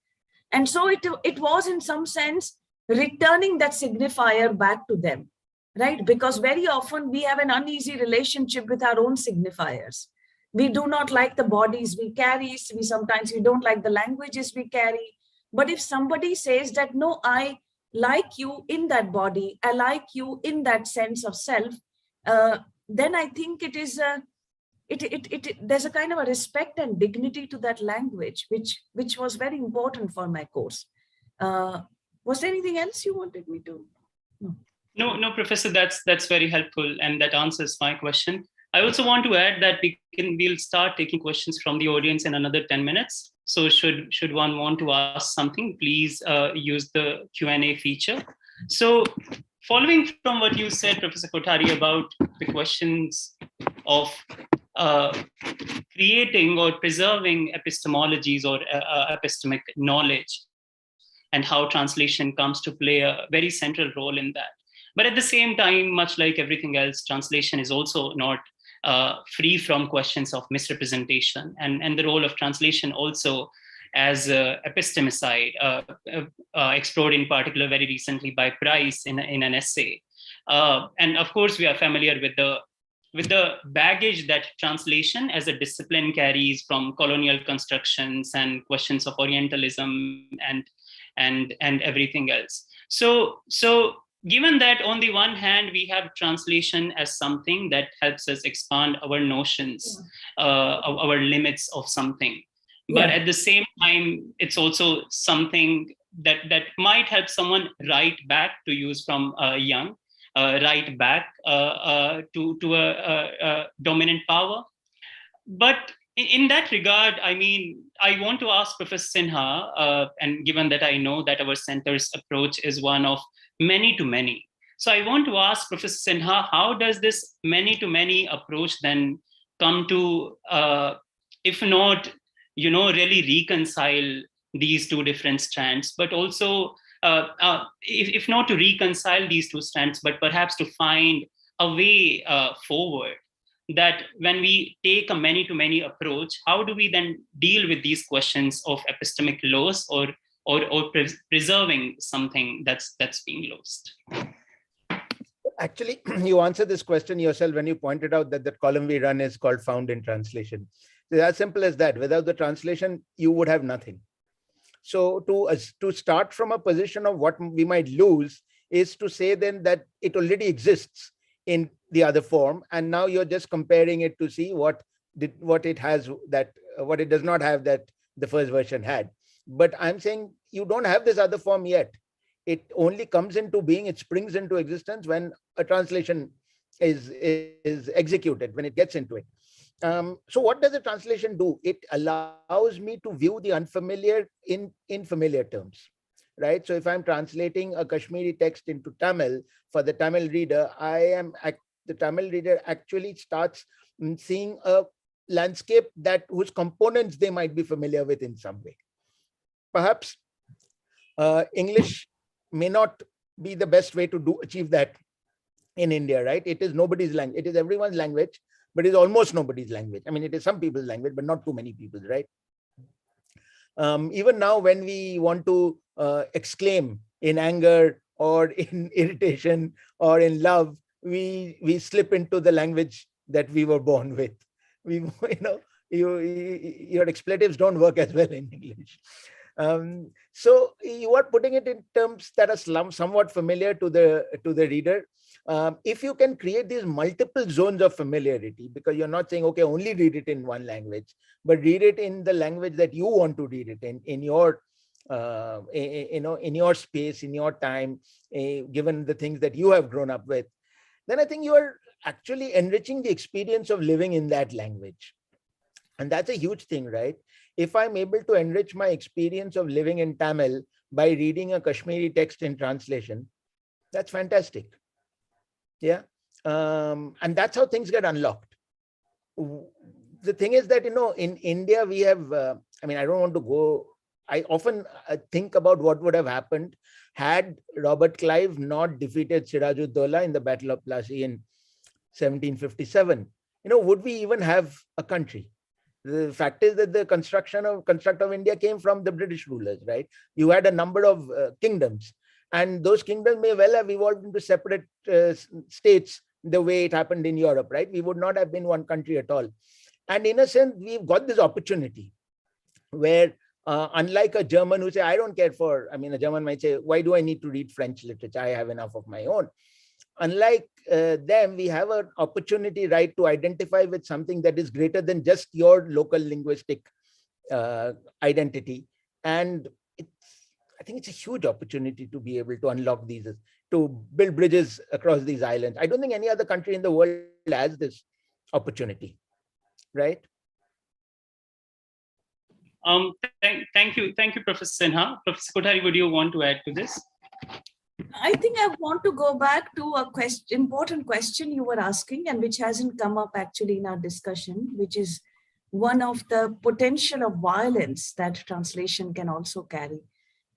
And so it was in some sense returning that signifier back to them, right? Because very often we have an uneasy relationship with our own signifiers. We do not like the bodies we carry. Sometimes we don't like the languages we carry. But if somebody says that, no, I like you in that body, I like you in that sense of self, then I think it is there's a kind of a respect and dignity to that language, which was very important for my course. Was there anything else you wanted me to? No, Professor, that's very helpful, and that answers my question. I also want to add that we'll start taking questions from the audience in another 10 minutes. So should one want to ask something, please use the Q&A feature. So following from what you said, Professor Kothari, about the questions of creating or preserving epistemologies or epistemic knowledge, and how translation comes to play a very central role in that. But at the same time, much like everything else, translation is also not free from questions of misrepresentation, and the role of translation also as epistemicide, explored in particular very recently by Price in an essay. And of course, we are familiar with the baggage that translation as a discipline carries from colonial constructions and questions of Orientalism and everything else. So given that on the one hand, we have translation as something that helps us expand our notions, our limits of something. But at the same time, it's also something that might help someone write back, to use from Young, write back to a dominant power. But in that regard, I mean, I want to ask Professor Sinha, and given that I know that our center's approach is one of many to many, so I want to ask Professor Sinha, how does this many to many approach then come to, if not, really reconcile these two different strands, but also, if not to reconcile these two strands, but perhaps to find a way forward, that when we take a many-to-many approach, how do we then deal with these questions of epistemic loss or preserving something that's being lost? Actually, you answered this question yourself when you pointed out that the column we run is called Found in Translation. It's as simple as that. Without the translation, you would have nothing. So to start from a position of what we might lose is to say then that it already exists in the other form, and now you're just comparing it to see what it has that what it does not have that the first version had. But I'm saying you don't have this other form yet. It only comes into being, it springs into existence when a translation is executed, when it gets into it. So what does a translation do? It allows me to view the unfamiliar in familiar terms, right? So if I'm translating a Kashmiri text into Tamil for the Tamil reader, the Tamil reader actually starts seeing a landscape whose components they might be familiar with in some way. Perhaps English may not be the best way to achieve that in India, right? It is nobody's language. It is everyone's language, but it's almost nobody's language. I mean, it is some people's language, but not too many people's, right? Even now, when we want to exclaim in anger or in irritation or in love, we slip into the language that we were born with. Your expletives don't work as well in English. So you are putting it in terms that are somewhat familiar to the reader. If you can create these multiple zones of familiarity, because you're not saying, okay, only read it in one language, but read it in the language that you want to read it in your in your space, in your time, given the things that you have grown up with, then I think you are actually enriching the experience of living in that language. And that's a huge thing, right? If I'm able to enrich my experience of living in Tamil by reading a Kashmiri text in translation, that's fantastic. Yeah. And that's how things get unlocked. The thing is that, in India, we have, I don't want to go, I often think about what would have happened had Robert Clive not defeated Siraj-ud-Dowla in the Battle of Plassey in 1757. Would we even have a country? The fact is that the construct of India came from the British rulers, right? You had a number of kingdoms, and those kingdoms may well have evolved into separate states the way it happened in Europe, right? We would not have been one country at all. And in a sense, we've got this opportunity where, unlike a German who say, I don't care a German might say, why do I need to read French literature? I have enough of my own. Unlike them, we have an opportunity, right, to identify with something that is greater than just your local linguistic identity. And think it's a huge opportunity to be able to unlock these, to build bridges across these islands. I don't think any other country in the world has this opportunity, right? Thank you, Professor Sinha. Professor Kothari, would you want to add to this? I think I want to go back to a important question you were asking, and which hasn't come up actually in our discussion, which is one of the potential of violence that translation can also carry.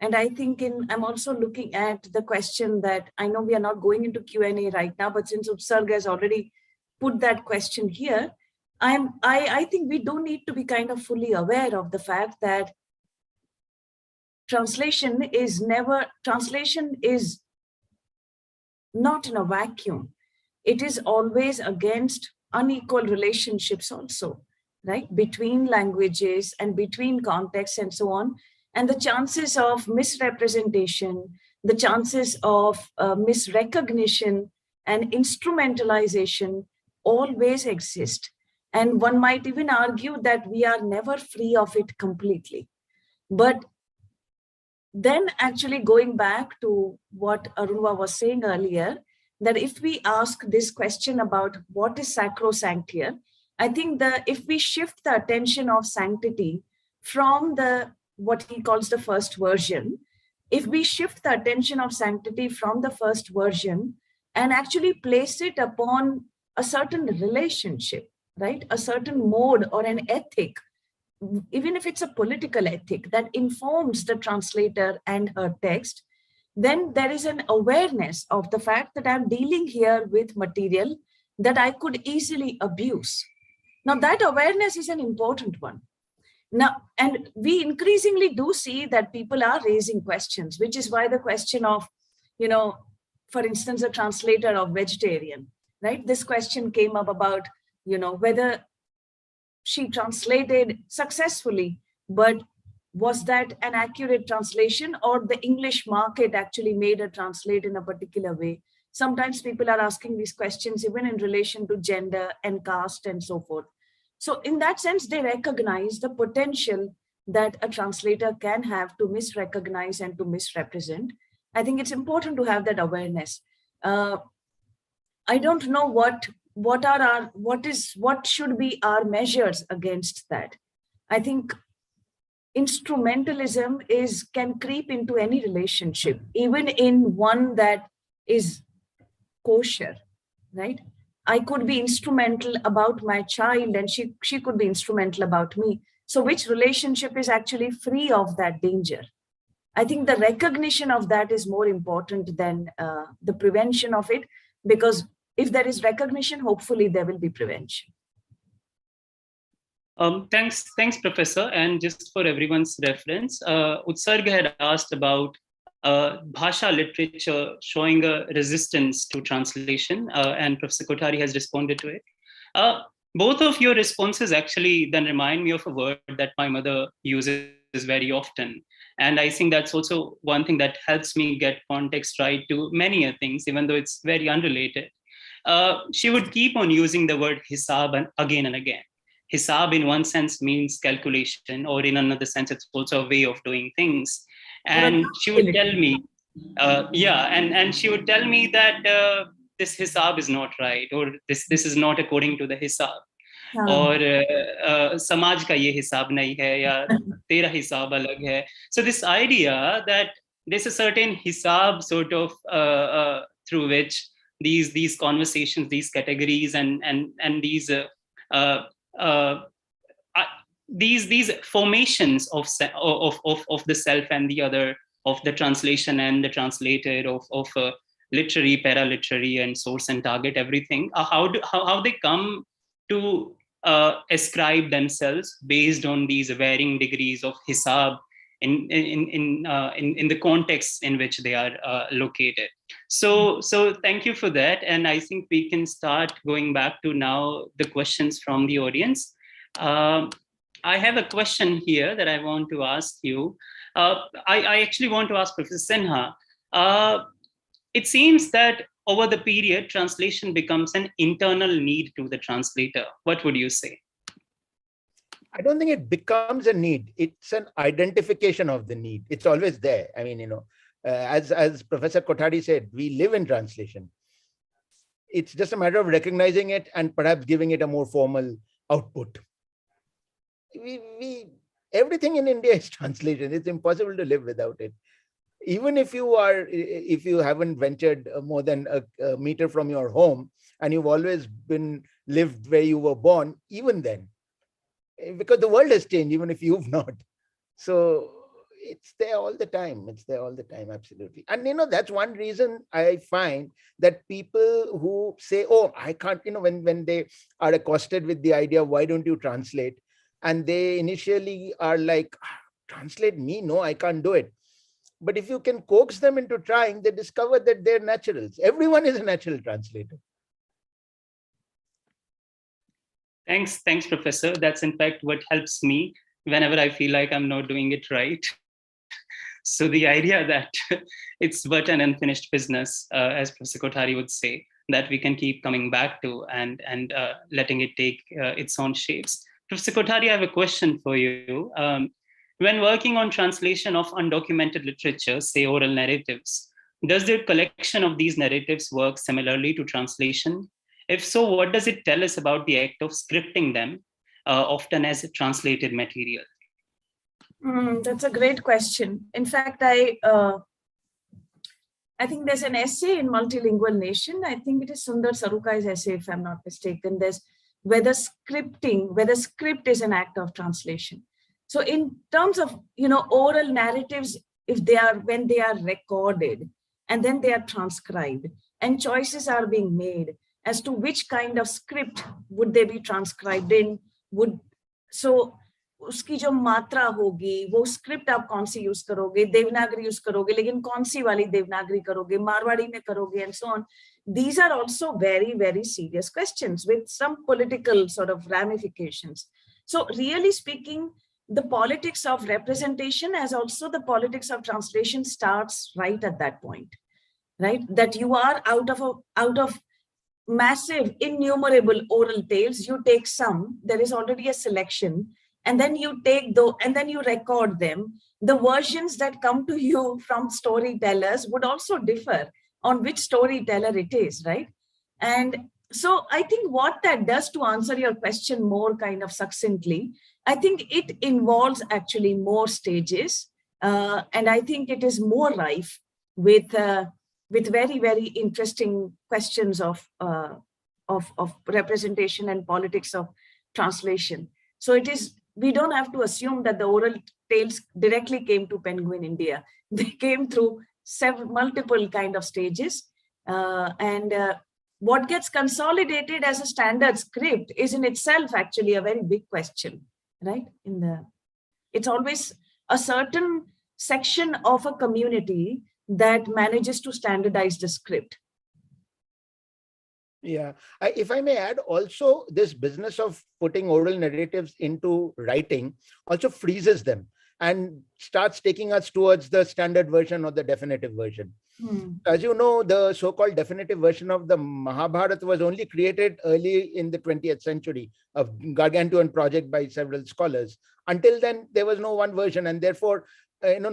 And I think I'm also looking at the question that, I know we are not going into Q&A right now, but since Utsarg has already put that question here, I think we do need to be kind of fully aware of the fact that translation is not in a vacuum. It is always against unequal relationships also, right? Between languages and between contexts and so on. And the chances of misrepresentation, the chances of misrecognition and instrumentalization always exist. And one might even argue that we are never free of it completely. But then actually going back to what Arunva was saying earlier, that if we ask this question about what is sacrosanct here, I think that if we shift the attention of sanctity from what he calls the first version, if we shift the attention of sanctity from the first version and actually place it upon a certain relationship, right? A certain mode or an ethic, even if it's a political ethic that informs the translator and her text, then there is an awareness of the fact that I'm dealing here with material that I could easily abuse. Now, that awareness is an important one. Now, and we increasingly do see that people are raising questions, which is why the question of, for instance, a translator of vegetarian, right? This question came up about, whether she translated successfully, but was that an accurate translation, or the English market actually made her translate in a particular way? Sometimes people are asking these questions even in relation to gender and caste and so forth. So in that sense, they recognize the potential that a translator can have to misrecognize and to misrepresent. I think it's important to have that awareness. I don't know what should be our measures against that. I think instrumentalism can creep into any relationship, even in one that is kosher, right? I could be instrumental about my child and she could be instrumental about me. So which relationship is actually free of that danger? I think the recognition of that is more important than the prevention of it, because if there is recognition, hopefully there will be prevention. Thanks, Professor. And just for everyone's reference, Utsarg had asked about Bhasha literature showing a resistance to translation, and Professor Kothari has responded to it. Both of your responses actually then remind me of a word that my mother uses very often. And I think that's also one thing that helps me get context right to many things, even though it's very unrelated. She would keep on using the word Hisab again and again. Hisab in one sense means calculation, or in another sense, it's also a way of doing things. And she would tell me, and she would tell me that this Hisab is not right, or this is not according to the Hisab. Or samaj ka ye hisab nahi hai, ya tera hisab alag hai. So this idea that there's a certain hisab sort of through which these conversations, these categories, and these formations of the self and the other, of the translation and the translated, of literary, para-literary, and source and target, everything, how they come to ascribe themselves based on these varying degrees of hisab in the context in which they are located. So thank you for that, and I think we can start going back to now the questions from the audience. I have a question here that I want to ask you. I actually want to ask Professor Sinha. It seems that over the period, translation becomes an internal need to the translator. What would you say? I don't think it becomes a need. It's an identification of the need. It's always there. I mean, as Professor Kothari said, we live in translation. It's just a matter of recognizing it and perhaps giving it a more formal output. Everything in India is translation. It's impossible to live without it. Even if you haven't ventured more than a meter from your home and you've always lived where you were born, even then, because the world has changed, even if you've not. So it's there all the time. It's there all the time, absolutely. And that's one reason I find that people who say, "Oh, I can't," when they are accosted with the idea, "Why don't you translate?" And they initially are like, "Translate me? No, I can't do it." But if you can coax them into trying, they discover that they're naturals. Everyone is a natural translator. Thanks, Professor. That's in fact what helps me whenever I feel like I'm not doing it right. So the idea that it's but an unfinished business, as Professor Kothari would say, that we can keep coming back to and letting it take its own shapes. Professor Kothari, I have a question for you. When working on translation of undocumented literature, say oral narratives, does the collection of these narratives work similarly to translation? If so, what does it tell us about the act of scripting them, often as a translated material? That's a great question. In fact, I think there's an essay in Multilingual Nation. I think it is Sundar Sarukai's essay, if I'm not mistaken. There's whether script is an act of translation. So in terms of, oral narratives, when they are recorded and then they are transcribed and choices are being made as to which kind of script would they be transcribed in, उसकी जो मात्रा होगी, वो script आप कौन सी use करोगे, Devanagari use करोगे, लेकिन कौन सी वाली देवनागरी करोगे, मारवाड़ी में करोगे, and so on. These are also very, very serious questions with some political sort of ramifications. So really speaking, the politics of representation as also the politics of translation starts right at that point, right? That you are out of massive, innumerable oral tales, you take some, there is already a selection, and then you take and then you record them. The versions that come to you from storytellers would also differ on which storyteller it is, right? And so I think what that does, to answer your question more kind of succinctly, I think it involves actually more stages, and I think it is more rife with very, very interesting questions of representation and politics of translation. So we don't have to assume that the oral tales directly came to Penguin India. They came through multiple kind of stages, and what gets consolidated as a standard script is in itself actually a very big question, right? It's always a certain section of a community that manages to standardize the script. Yeah, if I may add, also this business of putting oral narratives into writing also freezes them and starts taking us towards the standard version or the definitive version. As you know, the so-called definitive version of the Mahabharata was only created early in the 20th century, a gargantuan project by several scholars. Until then, there was no one version, and therefore, an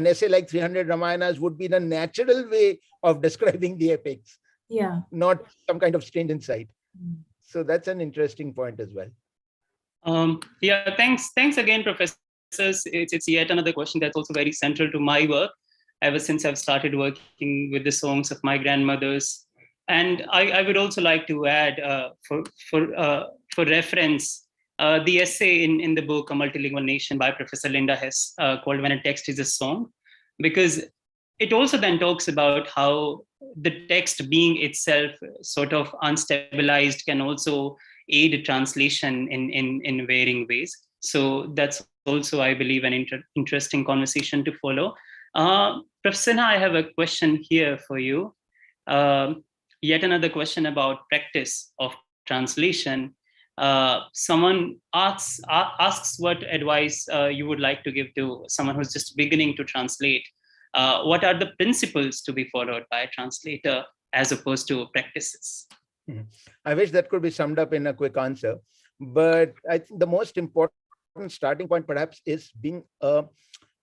essay like 300 Ramayanas would be the natural way of describing the epics. Yeah, not some kind of strange insight. So that's an interesting point as well. Yeah, thanks again, professors. It's yet another question that's also very central to my work ever since I've started working with the songs of my grandmothers. And I would also like to add, for reference, the essay in the book A Multilingual Nation by Professor Linda Hess called When a Text is a Song, because it also then talks about how the text being itself sort of unstabilized can also aid translation in varying ways. So that's also, I believe, an interesting conversation to follow. Professor Sinha, I have a question here for you. Yet another question about practice of translation. Someone asks what advice you would like to give to someone who's just beginning to translate. What are the principles to be followed by a translator as opposed to practices? I wish that could be summed up in a quick answer. But I think the most important starting point perhaps is being a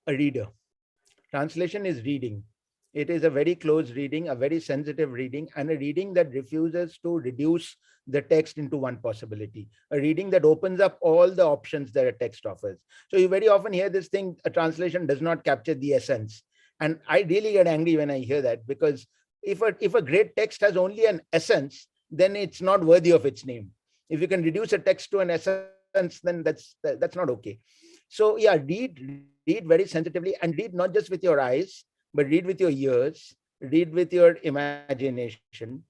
reader. Translation is reading. It is a very close reading, a very sensitive reading, and a reading that refuses to reduce the text into one possibility, a reading that opens up all the options that a text offers. So you very often hear this thing, a translation does not capture the essence. And I really get angry when I hear that, because if a great text has only an essence, then it's not worthy of its name. If you can reduce a text to an essence, then that's not okay. So yeah, read very sensitively, and read not just with your eyes, but read with your ears, read with your imagination,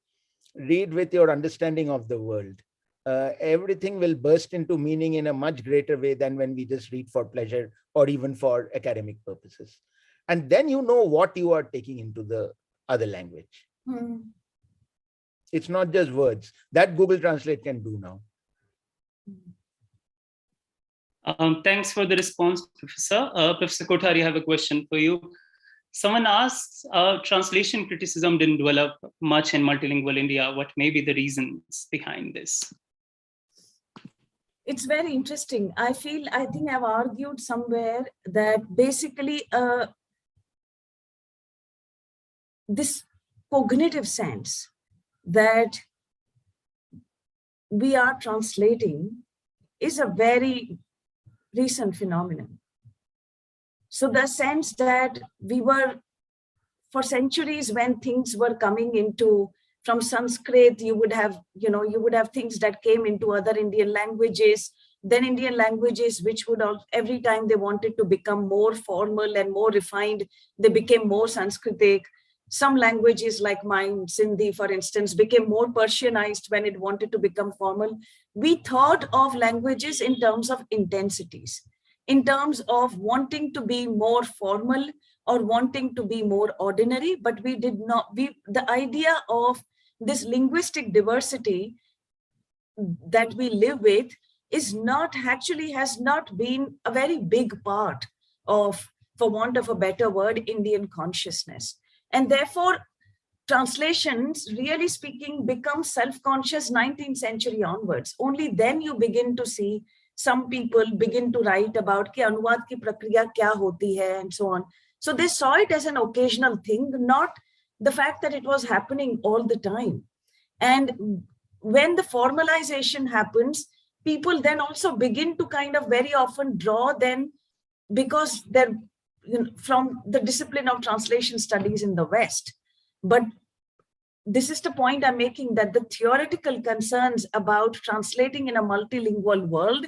read with your understanding of the world. Everything will burst into meaning in a much greater way than when we just read for pleasure or even for academic purposes. And then you know what you are taking into the other language. It's not just words that Google Translate can do now. Thanks for the response, Professor. Professor Kothari, I have a question for you. Someone asks, translation criticism didn't develop much in multilingual India. What may be the reasons behind this? It's very interesting. I think I've argued somewhere that basically this cognitive sense that we are translating is a very recent phenomenon. So the sense that we were, for centuries, when things were coming into from Sanskrit, you would have things that came into other Indian languages, then Indian languages, which would all, every time they wanted to become more formal and more refined, they became more Sanskritic. Some languages like mine, Sindhi, for instance, became more Persianized when it wanted to become formal. We thought of languages in terms of intensities, in terms of wanting to be more formal or wanting to be more ordinary, but we did not, the idea of this linguistic diversity that we live with is not actually, has not been a very big part of, for want of a better word, Indian consciousness. And therefore, translations, really speaking, become self-conscious 19th century onwards. Only then you begin to see some people begin to write about ki anuvad ki prakriya kya hoti hai and so on. So they saw it as an occasional thing, not the fact that it was happening all the time. And when the formalization happens, people then also begin to kind of very often draw then, because they're from the discipline of translation studies in the West. But this is the point I'm making, that the theoretical concerns about translating in a multilingual world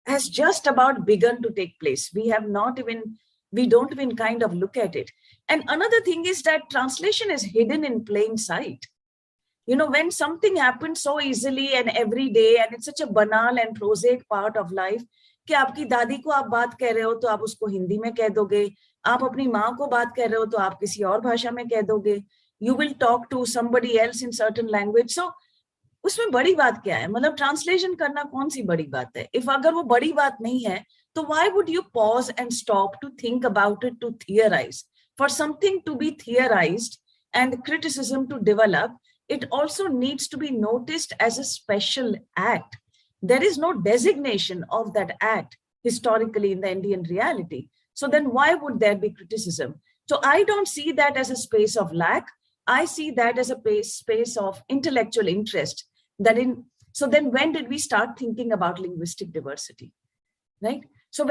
has just about begun to take place. We don't even kind of look at it. And another thing is that translation is hidden in plain sight. When something happens so easily and every day, and it's such a banal and prosaic part of life, कि आपकी दादी को आप बात कह रहे हो तो आप उसको हिंदी में कह दोगे, आप अपनी माँ को बात कह रहे हो तो आप किसी और भाषा में कह दोगे, you will talk to somebody else in certain language. So उसमें बड़ी बात क्या है? मतलब ट्रांसलेशन करना कौन सी बड़ी बात है? If अगर वो बड़ी बात नहीं है, तो why would you pause and stop to think about it, to theorize? For something to be theorized and criticism to develop, it also needs to be noticed as a special act. There is no designation of that act historically in the Indian reality. So then why would there be criticism? So I don't see that as a space of lack. I see that as a space of intellectual interest. So then when did we start thinking about linguistic diversity, right? So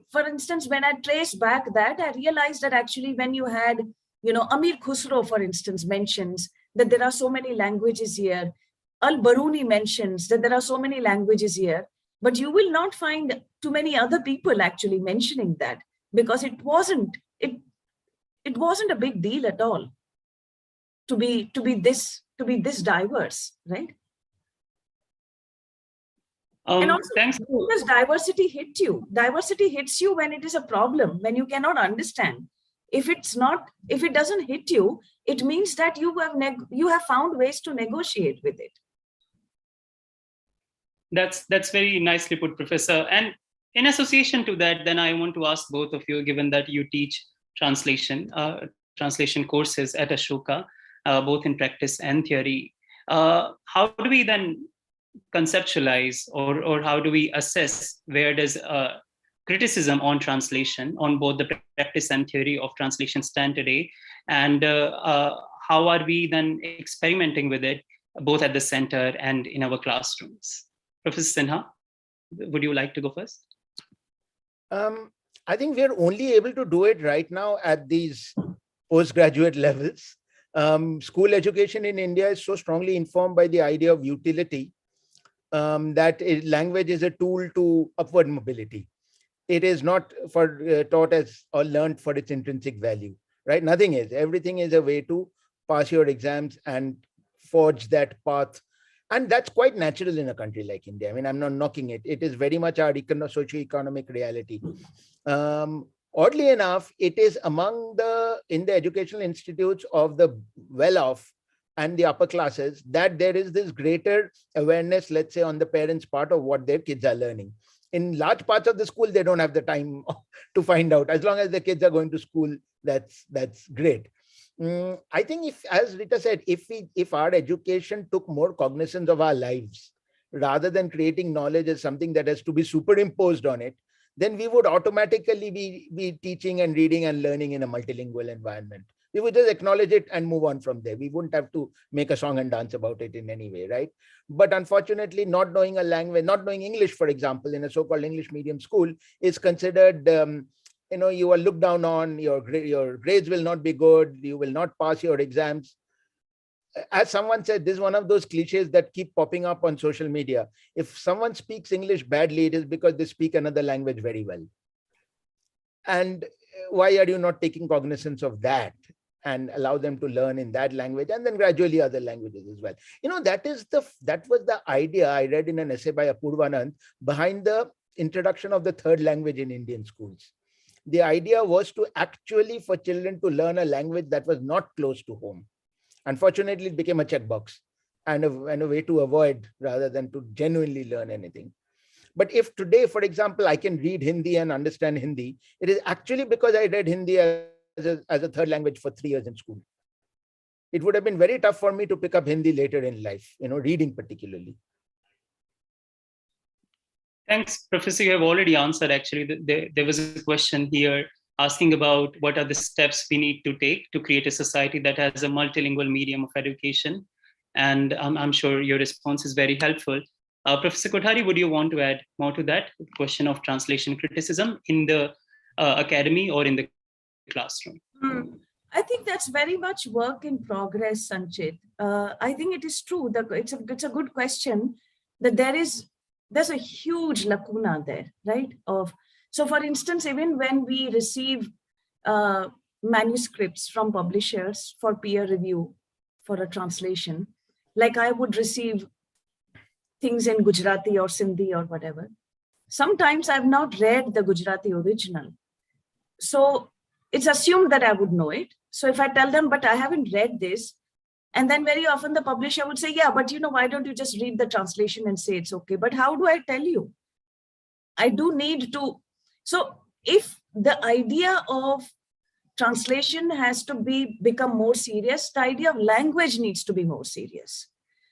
for instance, when I trace back that, I realized that actually when you had, Amir Khusro, for instance, mentions that there are so many languages here. Al-Baruni mentions that there are so many languages here, but you will not find too many other people actually mentioning that, because it wasn't a big deal at all to be this diverse, right? And also, thanks. Because diversity hits you when it is a problem, when you cannot understand. If it doesn't hit you, it means that you have found ways to negotiate with it. That's very nicely put, Professor. And in association to that, then I want to ask both of you, given that you teach translation courses at Ashoka, both in practice and theory, how do we then conceptualize or how do we assess where does criticism on translation, on both the practice and theory of translation stand today, and how are we then experimenting with it both at the center and in our classrooms? Professor Sinha, would you like to go first? I think we're only able to do it right now at these postgraduate levels. School education in India is so strongly informed by the idea of utility that language is a tool to upward mobility. It is not for taught as or learned for its intrinsic value, right? Nothing is. Everything is a way to pass your exams and forge that path. And that's quite natural in a country like India. I mean, I'm not knocking it. It is very much our socio-economic reality. Oddly enough, it is among in the educational institutes of the well-off and the upper classes that there is this greater awareness, let's say, on the parents' part of what their kids are learning. In large parts of the school, they don't have the time to find out. As long as the kids are going to school, that's great. I think if, as Rita said, if our education took more cognizance of our lives, rather than creating knowledge as something that has to be superimposed on it, then we would automatically be teaching and reading and learning in a multilingual environment. We would just acknowledge it and move on from there. We wouldn't have to make a song and dance about it in any way, right? But unfortunately, not knowing a language, not knowing English, for example, in a so-called English medium school is considered, you are looked down on, your grades will not be good, you will not pass your exams. As someone said, this is one of those cliches that keep popping up on social media. If someone speaks English badly, it is because they speak another language very well. And why are you not taking cognizance of that and allow them to learn in that language and then gradually other languages as well? That was the idea I read in an essay by Apurvanand behind the introduction of the third language in Indian schools. The idea was to actually for children to learn a language that was not close to home. Unfortunately, it became a checkbox and a way to avoid rather than to genuinely learn anything. But if today, for example, I can read Hindi and understand Hindi, it is actually because I read Hindi as a third language for 3 years in school. It would have been very tough for me to pick up Hindi later in life, reading particularly. Thanks, Professor. You have already answered, actually. There was a question here asking about what are the steps we need to take to create a society that has a multilingual medium of education. And I'm sure your response is very helpful. Professor Kothari, would you want to add more to that question of translation criticism in the academy or in the classroom? I think that's very much work in progress, Sanchit. I think it is true that it's a good question that there's a huge lacuna there, right? So for instance, even when we receive manuscripts from publishers for peer review for a translation, like I would receive things in Gujarati or Sindhi or whatever. Sometimes I've not read the Gujarati original. So it's assumed that I would know it. So if I tell them, but I haven't read this, and then very often the publisher would say, yeah, but why don't you just read the translation and say it's okay? But how do I tell you? I do need to. So if the idea of translation has to become more serious, the idea of language needs to be more serious.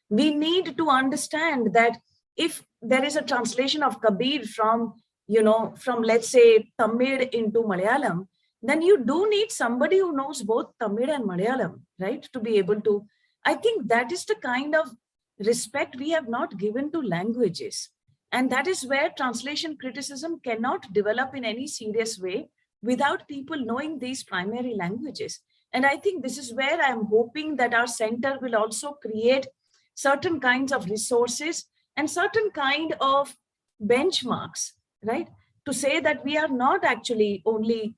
We need to understand that if there is a translation of Kabir from let's say Tamil into Malayalam, then you do need somebody who knows both Tamil and Malayalam, right? To be able to, I think that is the kind of respect we have not given to languages. And that is where translation criticism cannot develop in any serious way without people knowing these primary languages. And I think this is where I'm hoping that our center will also create certain kinds of resources and certain kind of benchmarks, right? To say that we are not actually only,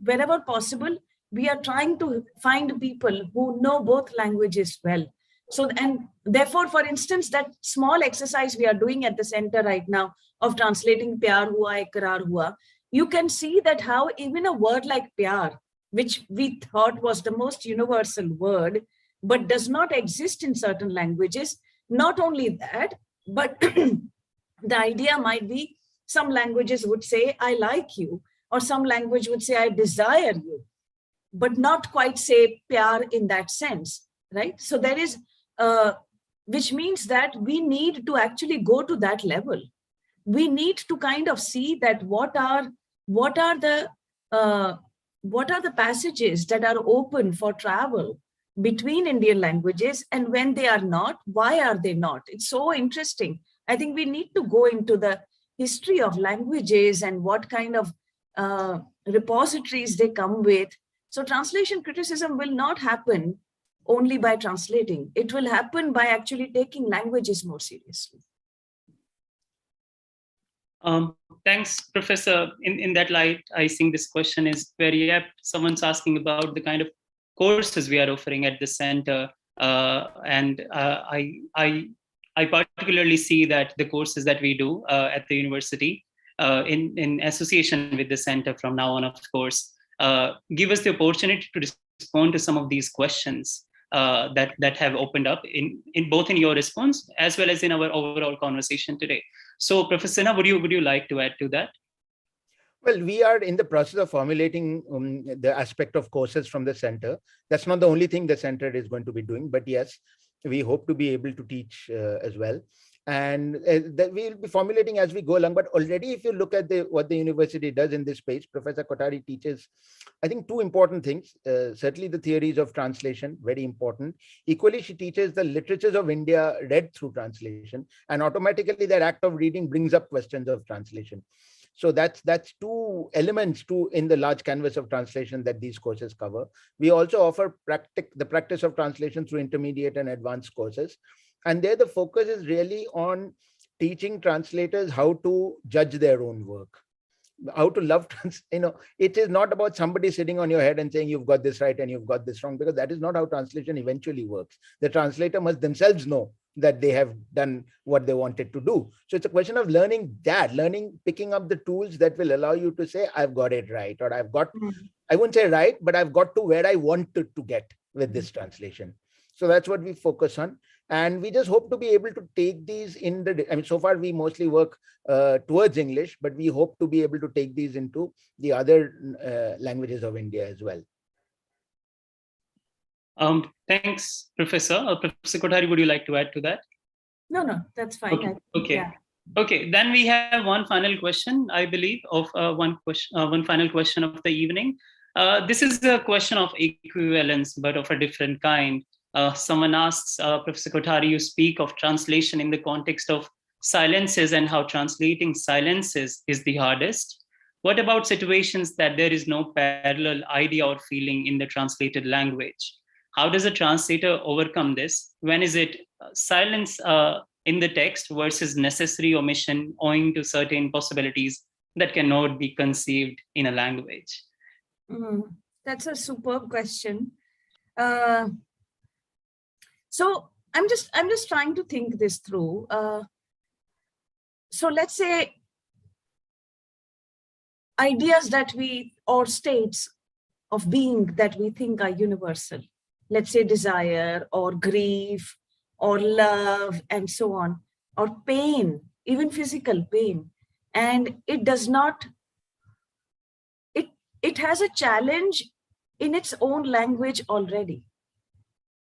wherever possible, we are trying to find people who know both languages well. So, and therefore, for instance, that small exercise we are doing at the center right now of translating pyar hua, ikrar hua, you can see that how even a word like pyar, which we thought was the most universal word, but does not exist in certain languages. Not only that, but the idea might be some languages would say, I like you, or some language would say, I desire you, but not quite say pyar in that sense, right? So there is which means that we need to actually go to that level. We need to kind of see that what are the passages that are open for travel between Indian languages, and when they are not, why are they not? It's so interesting. I think we need to go into the history of languages and what kind of repositories they come with. So translation criticism will not happen only by translating. It will happen by actually taking languages more seriously. Thanks, Professor. In that light, I think this question is very apt. Someone's asking about the kind of courses we are offering at the center, and I particularly see that the courses that we do at the university, in association with the center from now on, of course, give us the opportunity to respond to some of these questions that have opened up in both in your response as well as in our overall conversation today. So, Professor Sinha, would you like to add to that? Well, we are in the process of formulating the aspect of courses from the center. That's not the only thing the center is going to be doing, but yes, we hope to be able to teach as well. And that we'll be formulating as we go along. But already, if you look at what the university does in this space, Professor Kothari teaches, I think, two important things. Certainly the theories of translation, very important. Equally, she teaches the literatures of India read through translation, and automatically that act of reading brings up questions of translation. So that's two elements in the large canvas of translation that these courses cover. We also offer the practice of translation through intermediate and advanced courses. And there the focus is really on teaching translators how to judge their own work, how to love, it is not about somebody sitting on your head and saying you've got this right and you've got this wrong, because that is not how translation eventually works. The translator must themselves know that they have done what they wanted to do. So it's a question of picking up the tools that will allow you to say, I've got it right, or I wouldn't say right, but I've got to where I wanted to get with this translation. So that's what we focus on. And we just hope to be able to take these so far we mostly work towards English, but we hope to be able to take these into the other languages of India as well. Thanks, Professor. Professor Kothari, would you like to add to that? No, that's fine. Okay. Yeah. Okay, then we have one final question, I believe, of one final question of the evening. This is a question of equivalence, but of a different kind. Someone asks, Professor Kothari, you speak of translation in the context of silences and how translating silences is the hardest. What about situations that there is no parallel idea or feeling in the translated language? How does a translator overcome this? When is it silence in the text versus necessary omission owing to certain possibilities that cannot be conceived in a language? That's a superb question. So I'm just trying to think this through. So let's say ideas or states of being that we think are universal. Let's say desire or grief or love and so on, or pain, even physical pain. And it does not, it has a challenge in its own language already,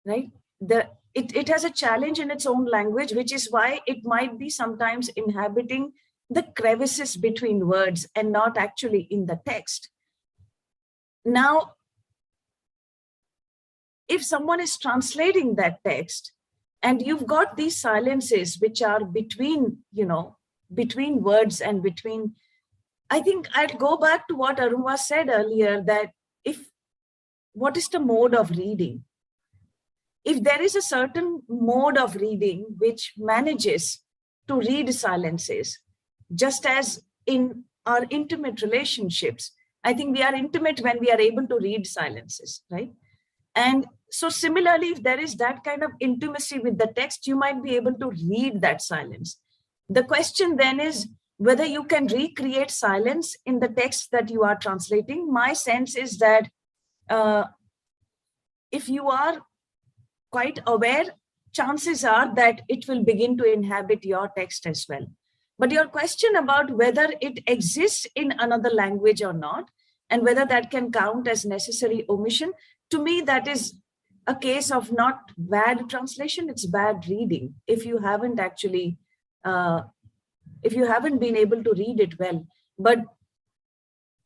right? It has a challenge in its own language, which is why it might be sometimes inhabiting the crevices between words and not actually in the text. Now, if someone is translating that text and you've got these silences which are between words and between, I think I'd go back to what Arunva said earlier, that what is the mode of reading? If there is a certain mode of reading which manages to read silences, just as in our intimate relationships, I think we are intimate when we are able to read silences, right? And so similarly, if there is that kind of intimacy with the text, you might be able to read that silence. The question then is whether you can recreate silence in the text that you are translating. My sense is that if you are quite aware, chances are that it will begin to inhabit your text as well. But your question about whether it exists in another language or not, and whether that can count as necessary omission, to me, that is a case of not bad translation, it's bad reading. If you haven't actually, if you haven't been able to read it well. But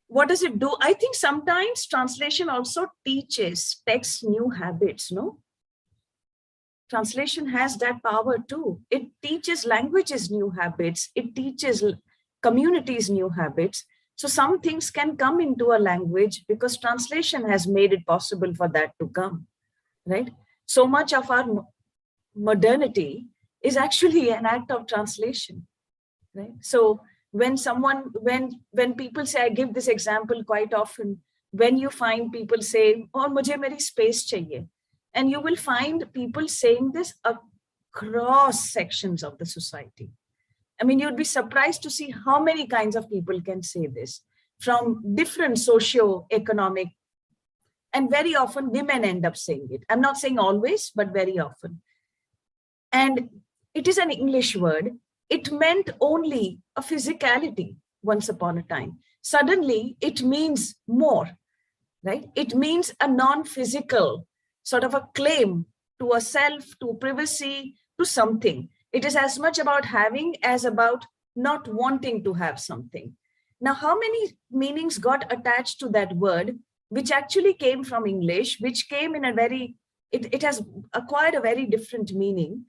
what does it do? I think sometimes translation also teaches text new habits, no? Translation has that power too. It teaches languages new habits. It teaches communities new habits. So some things can come into a language because translation has made it possible for that to come, right? So much of our modernity is actually an act of translation, right? So when people say, I give this example quite often, when you find people say, oh, mujhe meri space chahiye, and you will find people saying this across sections of the society. I mean, you'd be surprised to see how many kinds of people can say this from different socio-economic, and very often women end up saying it. I'm not saying always, but very often. And it is an English word. It meant only a physicality once upon a time. Suddenly, it means more, right? It means a non-physical sort of a claim to a self, to privacy, to something. It is as much about having as about not wanting to have something. Now, how many meanings got attached to that word, which actually came from English, which came in a very, it has acquired a very different meaning.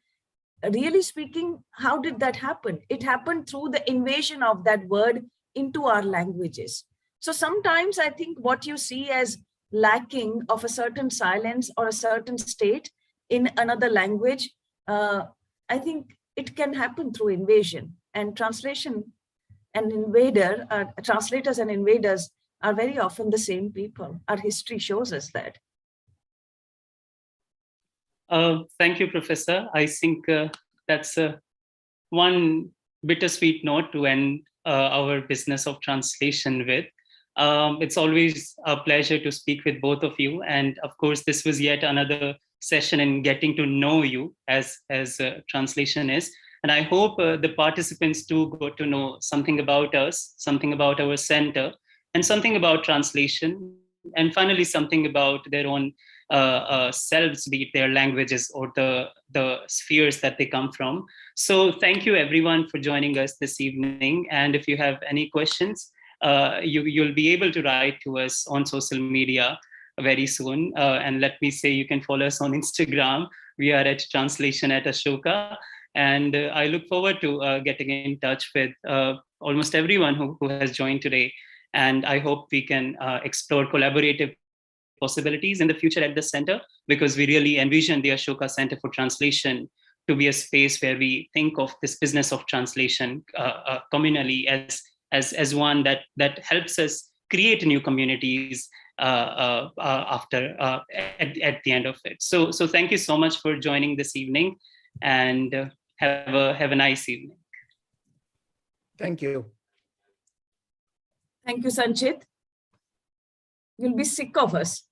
Really speaking, how did that happen? It happened through the invasion of that word into our languages. So sometimes I think what you see as lacking of a certain silence or a certain state in another language, I think it can happen through invasion. And translation and invader, translators and invaders are very often the same people. Our history shows us that. Thank you, Professor. I think that's one bittersweet note to end our business of translation with. It's always a pleasure to speak with both of you. And of course, this was yet another session in getting to know you as translation is. And I hope the participants too got to know something about us, something about our center, and something about translation, and finally something about their own selves, be it their languages or the spheres that they come from. So thank you everyone for joining us this evening. And if you have any questions, you'll be able to write to us on social media very soon. And let me say, you can follow us on Instagram. We are at translation@Ashoka. And I look forward to getting in touch with almost everyone who has joined today. And I hope we can explore collaborative possibilities in the future at the center, because we really envision the Ashoka Center for Translation to be a space where we think of this business of translation communally as one that helps us create new communities after at the end of it. So thank you so much for joining this evening, and have a nice evening. Thank you. Thank you, Sanchit. You'll be sick of us.